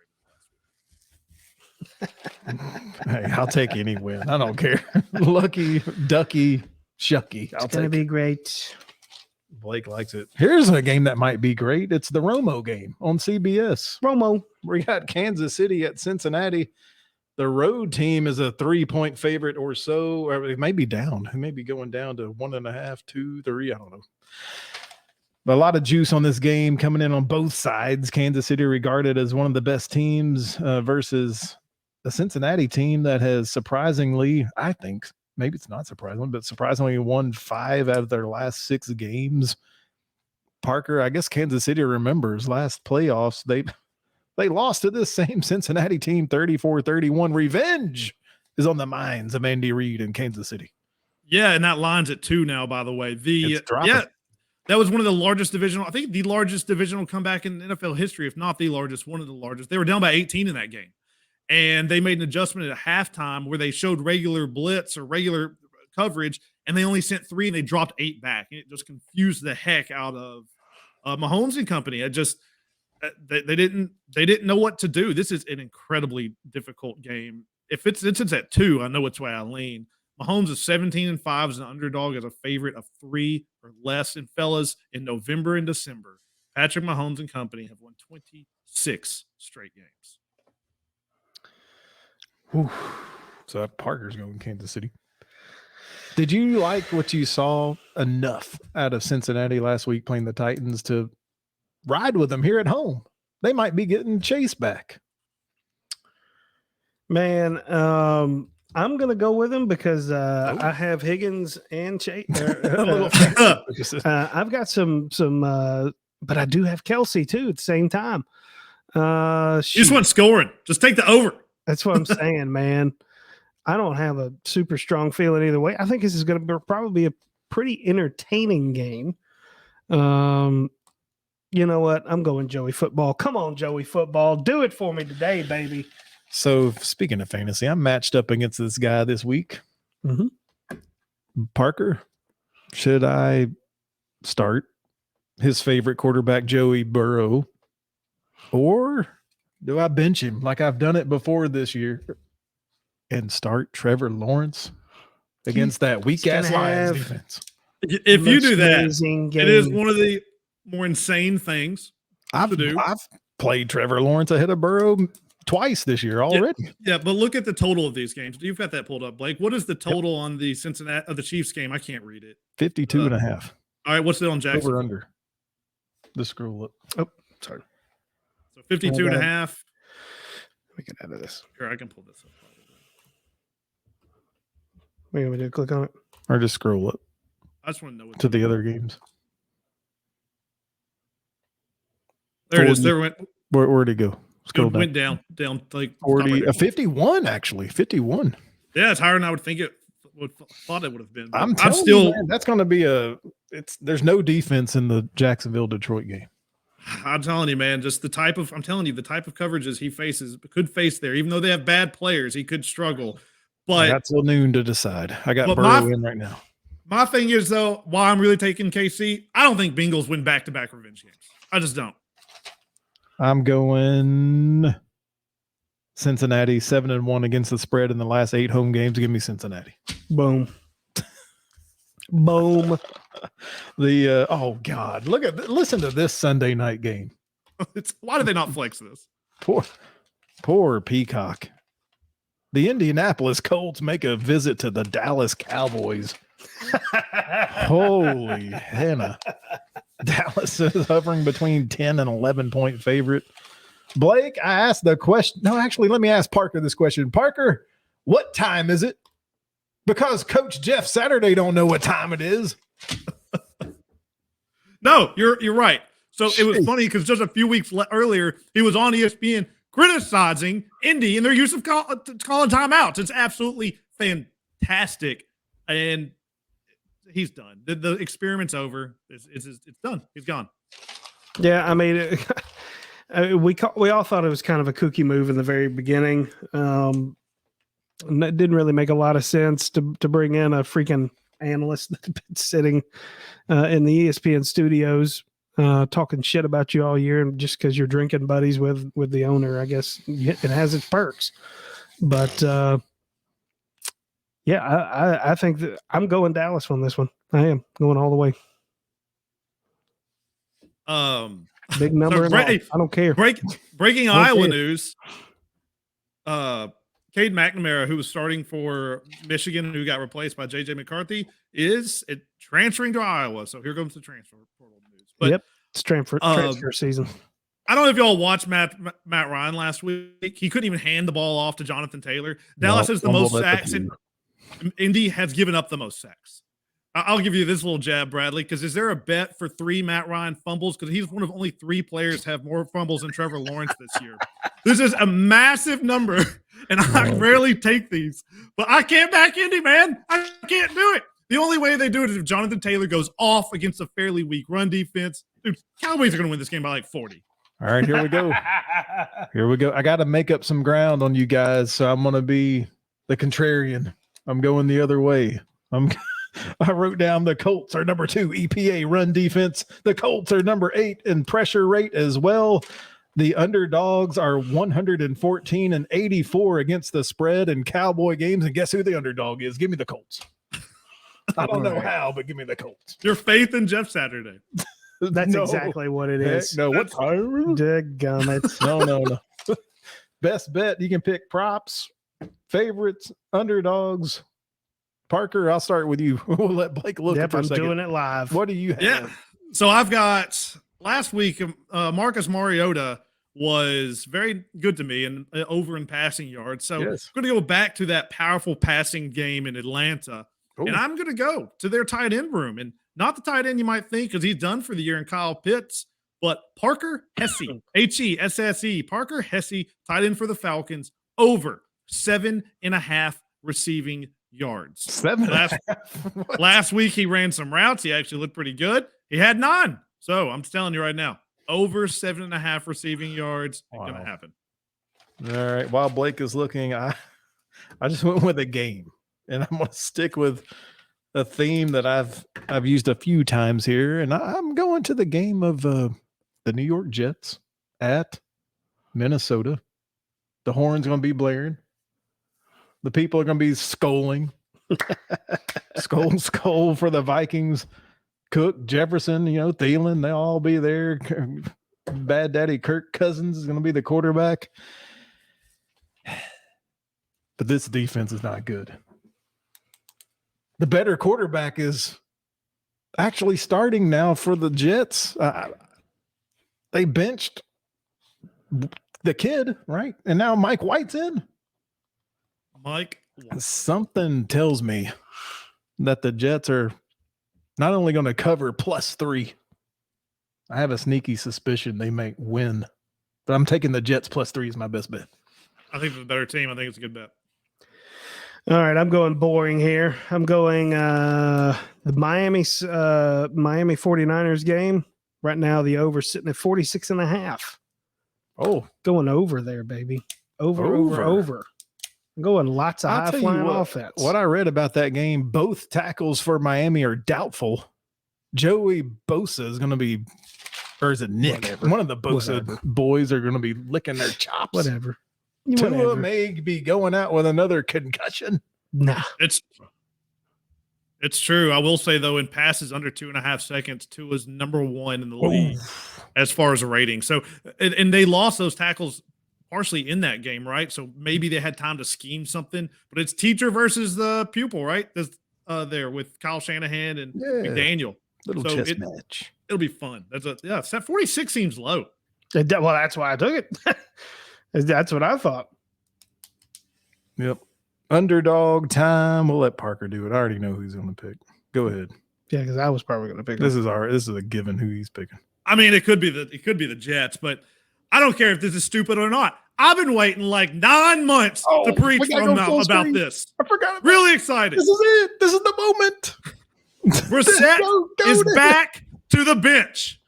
Ravens. Hey, I'll take any win. I don't care. Lucky, ducky, shucky. It's going to be great. Blake likes it. Here's a game that might be great. It's the Romo game on CBS. Romo. We got Kansas City at Cincinnati. The road team is a 3-point favorite or so. Or it may be down. It may be going down to 1.5, 2, 3. I don't know. But a lot of juice on this game coming in on both sides. Kansas City regarded as one of the best teams versus a Cincinnati team that has surprisingly, I think, maybe it's not surprising, but surprisingly won 5 out of their last 6 games. Parker, I guess Kansas City remembers last playoffs. They lost to this same Cincinnati team 34-31. Revenge is on the minds of Andy Reid in Kansas City. Yeah, and that line's at 2 now, by the way. That was one of the largest divisional, I think the largest divisional comeback in NFL history, if not the largest, one of the largest. They were down by 18 in that game. And they made an adjustment at halftime where they showed regular blitz or regular coverage, and they only sent 3 and they dropped 8 back. And it just confused the heck out of Mahomes and company. It just they didn't know what to do. This is an incredibly difficult game. If it's at 2, I know which way I lean. Mahomes is 17-5 as an underdog, as a favorite of 3 or less. And fellas, in November and December, Patrick Mahomes and company have won 26 straight games. Whew. So Parker's going to Kansas City. Did you like what you saw enough out of Cincinnati last week playing the Titans to ride with them here at home? They might be getting Chase back. Man, I'm going to go with him because I have Higgins and Chase. I've got some, but I do have Kelsey too at the same time. You just want scoring. Just take the over. That's what I'm saying, man. I don't have a super strong feeling either way. I think this is going to probably be a pretty entertaining game. You know what? I'm going Joey Football. Come on, Joey Football. Do it for me today, baby. So speaking of fantasy, I'm matched up against this guy this week. Mm-hmm. Parker, should I start his favorite quarterback, Joey Burrow, or do I bench him like I've done it before this year and start Trevor Lawrence against that weak-ass Lions defense? If you do that, it is one of the more insane things I've played Trevor Lawrence ahead of Burrow twice this year already. Yeah, but look at the total of these games. You've got that pulled up, Blake. What is the total on the the Chiefs game? I can't read it. 52.5. All right, what's it on Jackson? Over under. The scroll up. Oh, sorry. So 52.5. Let me get out of this. Here, I can pull this up. Wait, we do click on it. Or just scroll up. I just want to know to the other games. There it is. There went. Where'd it go? Scroll down. Went down like 40, 51 actually. 51. Yeah, it's higher than I would think it thought it would have been. I'm still you, man, that's going to be there's no defense in the Jacksonville Detroit game. I'm telling you, man, just the type of coverages he could face there, even though they have bad players, he could struggle. But I got till noon to decide. I got Burrow in right now. My thing is, though, why I'm really taking KC, I don't think Bengals win back-to-back revenge games. I just don't. I'm going Cincinnati 7-1 against the spread in the last 8 home games. Give me Cincinnati. Boom. Boom. Oh God, listen to this Sunday night game. Why do they not flex this? Poor Peacock. The Indianapolis Colts make a visit to the Dallas Cowboys. Holy Hannah. Dallas is hovering between 10 and 11-point favorite. Blake, I asked the question. No, actually, let me ask Parker this question. Parker, what time is it? Because Coach Jeff Saturday don't know what time it is. No, you're right. So it was funny because just a few weeks earlier, he was on ESPN criticizing Indy and their use of calling timeouts. It's absolutely fantastic. And he's done. The experiment's over. It's done. He's gone. Yeah, I mean, we all thought it was kind of a kooky move in the very beginning. It didn't really make a lot of sense to bring in a freaking analyst that's been sitting in the ESPN studios talking shit about you all year, and just because you're drinking buddies with the owner. I guess it has its perks, but yeah, I think that I'm going Dallas on this one. I am going all the way. Big number. I don't care. Breaking Iowa news. Cade McNamara, who was starting for Michigan, who got replaced by J.J. McCarthy, is transferring to Iowa. So here comes the transfer portal news. But, yep, it's transfer season. I don't know if y'all watched Matt Ryan last week. He couldn't even hand the ball off to Jonathan Taylor. Dallas has the most sacks, and Indy has given up the most sacks. I'll give you this little jab, Bradley, because is there a bet for 3 Matt Ryan fumbles? Because he's one of only 3 players to have more fumbles than Trevor Lawrence this year. This is a massive number, and I rarely take these. But I can't back Indy, man. I can't do it. The only way they do it is if Jonathan Taylor goes off against a fairly weak run defense. Dude, Cowboys are going to win this game by like 40. All right, here we go. Here we go. I got to make up some ground on you guys, so I'm going to be the contrarian. I'm going the other way. I wrote down the Colts are number 2 EPA run defense. The Colts are number 8 in pressure rate as well. The underdogs are 114 and 84 against the spread in Cowboy games. And guess who the underdog is? Give me the Colts. I don't know how, but give me the Colts. Your faith in Jeff Saturday. That's exactly what it is. No, what time? Dadgummit. No. Best bet, you can pick props, favorites, underdogs. Parker, I'll start with you. We'll let Blake look at I'm doing it live. What do you have? Yeah. So I've got last week, Marcus Mariota was very good to me and over in passing yards. So I'm going to go back to that powerful passing game in Atlanta. Ooh. And I'm going to go to their tight end room. And not the tight end you might think because he's done for the year in Kyle Pitts, but Parker Hesse, Hesse, Parker Hesse, tight end for the Falcons, over 7.5 receiving yards. Last week he ran some routes. He actually looked pretty good. He had 9. So I'm telling you right now, over 7.5 receiving yards. Wow. It's going to happen. All right. While Blake is looking, I just went with a game, and I'm going to stick with a theme that I've used a few times here, and I'm going to the game of the New York Jets at Minnesota. The horn's going to be blaring. The people are going to be scolding. Skull for the Vikings. Cook, Jefferson, Thielen, they'll all be there. Bad Daddy Kirk Cousins is going to be the quarterback. But this defense is not good. The better quarterback is actually starting now for the Jets. They benched the kid, right? And now Mike White's in. Something tells me that the Jets are not only going to cover +3. I have a sneaky suspicion they may win, but I'm taking the Jets +3 as my best bet. I think they're the better team. I think it's a good bet. All right, I'm going boring here. I'm going the Miami 49ers game. Right now, the over sitting at 46.5. Oh, going over there, baby. Over. I'm going lots of high-flying offense. What I read about that game, both tackles for Miami are doubtful. Joey Bosa is going to be, or is it Nick? Whatever. One of the Bosa boys are going to be licking their chops. Whatever. Tua may be going out with another concussion. Nah. It's true. I will say, though, in passes under 2.5 seconds, Tua's number 1 in the league as far as a rating. So, and they lost those tackles partially in that game, right? So maybe they had time to scheme something, but it's teacher versus the pupil, right? There with Kyle Shanahan and McDaniel. Little chess match. It'll be fun. Set 46 seems low. Well, that's why I took it. That's what I thought. Yep. Underdog time. We'll let Parker do it. I already know who he's going to pick. Go ahead. Yeah, because I was probably going to pick. This is a given who he's picking. I mean, it could be the Jets, but I don't care if this is stupid or not. I've been waiting like 9 months to preach about this. I forgot. Really excited. This is it. This is the moment. Brissett is back to the bench.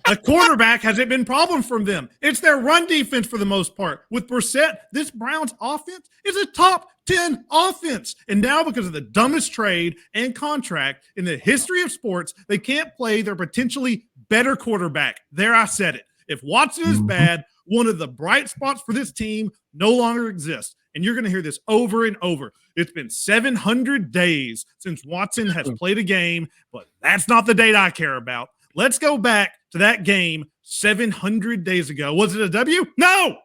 A quarterback hasn't been a problem from them. It's their run defense for the most part. With Brissett, this Browns offense is a top 10 offense. And now because of the dumbest trade and contract in the history of sports, they can't play their potentially better quarterback. There, I said it. If Watson is bad, one of the bright spots for this team no longer exists. And you're going to hear this over and over. It's been 700 days since Watson has played a game, but that's not the date I care about. Let's go back to that game 700 days ago. Was it a W? No,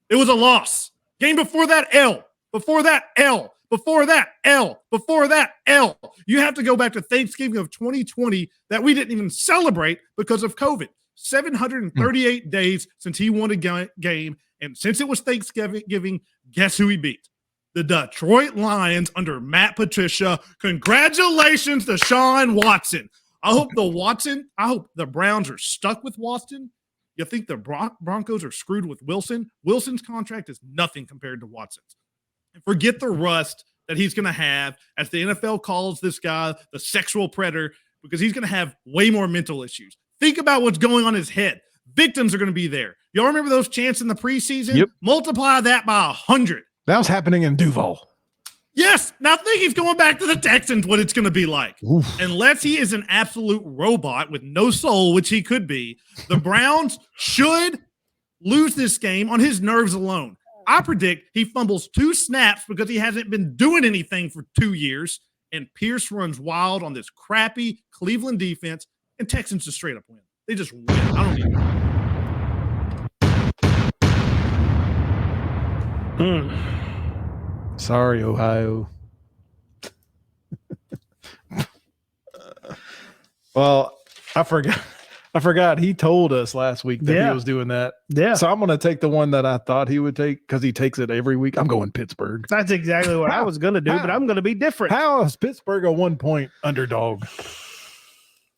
it was a loss. Game before that, L. Before that, L. Before that, L. Before that, L. You have to go back to Thanksgiving of 2020 that we didn't even celebrate because of COVID. 738 days since he won a game. And since it was Thanksgiving, guess who he beat? The Detroit Lions under Matt Patricia. Congratulations to Sean Watson. I hope the Browns are stuck with Watson. You think the Broncos are screwed with Wilson? Wilson's contract is nothing compared to Watson's. And forget the rust that he's going to have, as the NFL calls this guy the sexual predator, because he's going to have way more mental issues. Think about what's going on in his head. Victims are going to be there. Y'all remember those chants in the preseason? Yep. Multiply that by 100. That was happening in Duval. Yes. Now think he's going back to the Texans, what it's going to be like. Oof. Unless he is an absolute robot with no soul, which he could be, the Browns should lose this game on his nerves alone. I predict he fumbles 2 snaps because he hasn't been doing anything for 2 years, and Pierce runs wild on this crappy Cleveland defense, and Texans just straight up win. They just win. I don't even Sorry, Ohio. Well, I forgot he told us last week that he was doing that. Yeah. So I'm going to take the one that I thought he would take because he takes it every week. I'm going Pittsburgh. That's exactly what I was going to do, but I'm going to be different. How is Pittsburgh a 1-point underdog?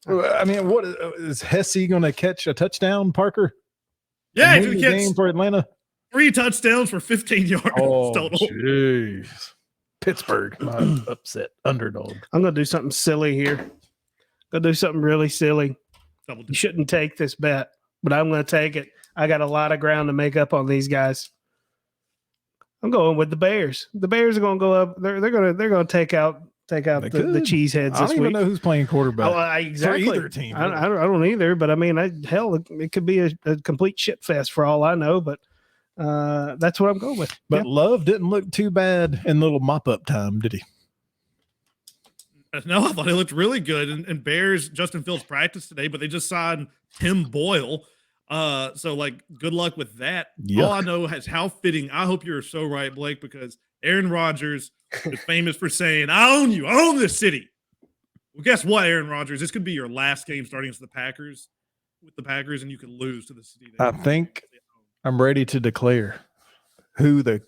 I mean, what is Hesse going to catch a touchdown, Parker? Yeah, he's going to game for Atlanta. 3 touchdowns for 15 yards total. Jeez. Pittsburgh, my upset underdog. I'm going to do something silly here. Going to do something really silly. You shouldn't take this bet, but I'm going to take it. I got a lot of ground to make up on these guys. I'm going with the Bears. The Bears are going to go up. They're going to take out the cheeseheads this week. I don't even know who's playing quarterback. Exactly. For either team. I don't either, but I mean, it could be a complete shit fest for all I know, but that's what I'm going with. But Love didn't look too bad in little mop-up time, did he? No, I thought he looked really good. And Bears, Justin Fields practiced today, but they just signed Tim Boyle. So, good luck with that. Yuck. All I know is how fitting. I hope you're so right, Blake, because Aaron Rodgers is famous for saying, I own you. I own this city. Well, guess what, Aaron Rodgers? This could be your last game starting against the Packers, and you could lose to the city. I think I'm ready to declare who the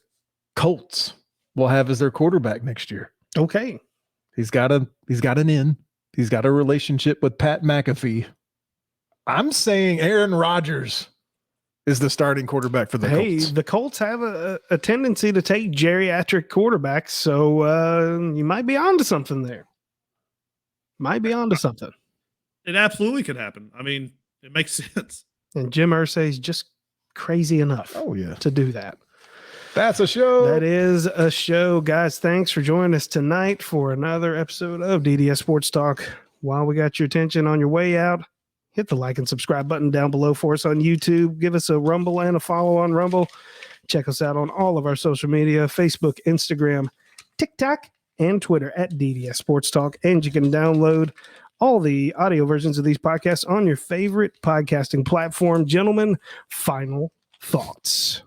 Colts will have as their quarterback next year. Okay. He's got an in. He's got a relationship with Pat McAfee. I'm saying Aaron Rodgers is the starting quarterback for the Colts. The Colts have a tendency to take geriatric quarterbacks, so you might be onto something there. It absolutely could happen. I mean, it makes sense. And Jim Irsay's just crazy enough to do that. That's a show. That is a show. Guys, thanks for joining us tonight for another episode of DDS Sports Talk. While we got your attention on your way out, hit the like and subscribe button down below for us on YouTube. Give us a rumble and a follow on Rumble. Check us out on all of our social media, Facebook, Instagram, TikTok, and Twitter at DDS Sports Talk. And you can download all the audio versions of these podcasts on your favorite podcasting platform. Gentlemen, final thoughts.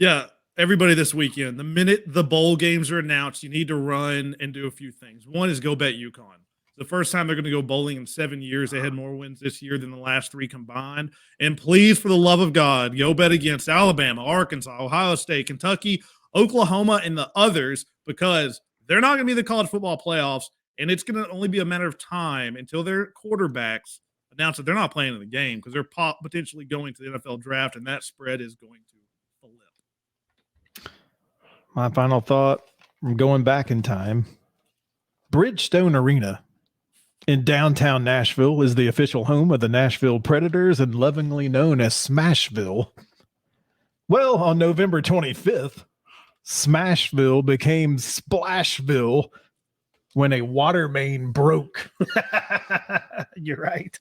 Yeah, everybody this weekend, the minute the bowl games are announced, you need to run and do a few things. One is go bet UConn. It's the first time they're going to go bowling in 7 years. They had more wins this year than the last 3 combined. And please, for the love of God, go bet against Alabama, Arkansas, Ohio State, Kentucky, Oklahoma, and the others, because they're not going to be the college football playoffs, and it's going to only be a matter of time until their quarterbacks announce that they're not playing in the game, because they're potentially going to the NFL draft, and that spread is going to flip. My final thought, I'm going back in time. Bridgestone Arena in downtown Nashville is the official home of the Nashville Predators and lovingly known as Smashville. Well, on November 25th, Smashville became Splashville when a water main broke. You're right.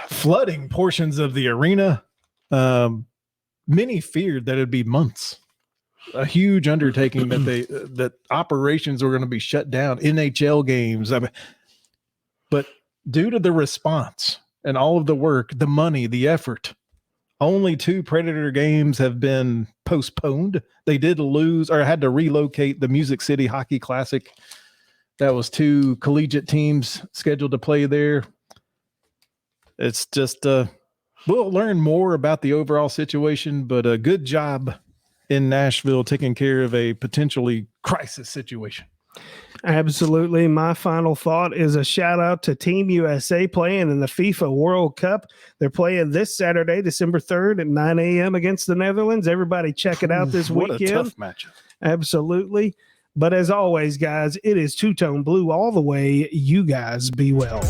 Flooding portions of the arena. Many feared that it'd be months. A huge undertaking that operations were going to be shut down, NHL games. But due to the response and all of the work, the money, the effort. Only 2 Predator games have been postponed. They did lose or had to relocate the Music City Hockey Classic. That was 2 collegiate teams scheduled to play there. It's just, we'll learn more about the overall situation, but a good job in Nashville taking care of a potentially crisis situation. Absolutely. My final thought is a shout out to Team USA playing in the FIFA World Cup. They're playing this Saturday, December 3rd at 9 a.m. against the Netherlands. Everybody check it out this weekend. What a tough matchup. Absolutely. But as always, guys, it is Two-Tone Blue all the way. You guys be well.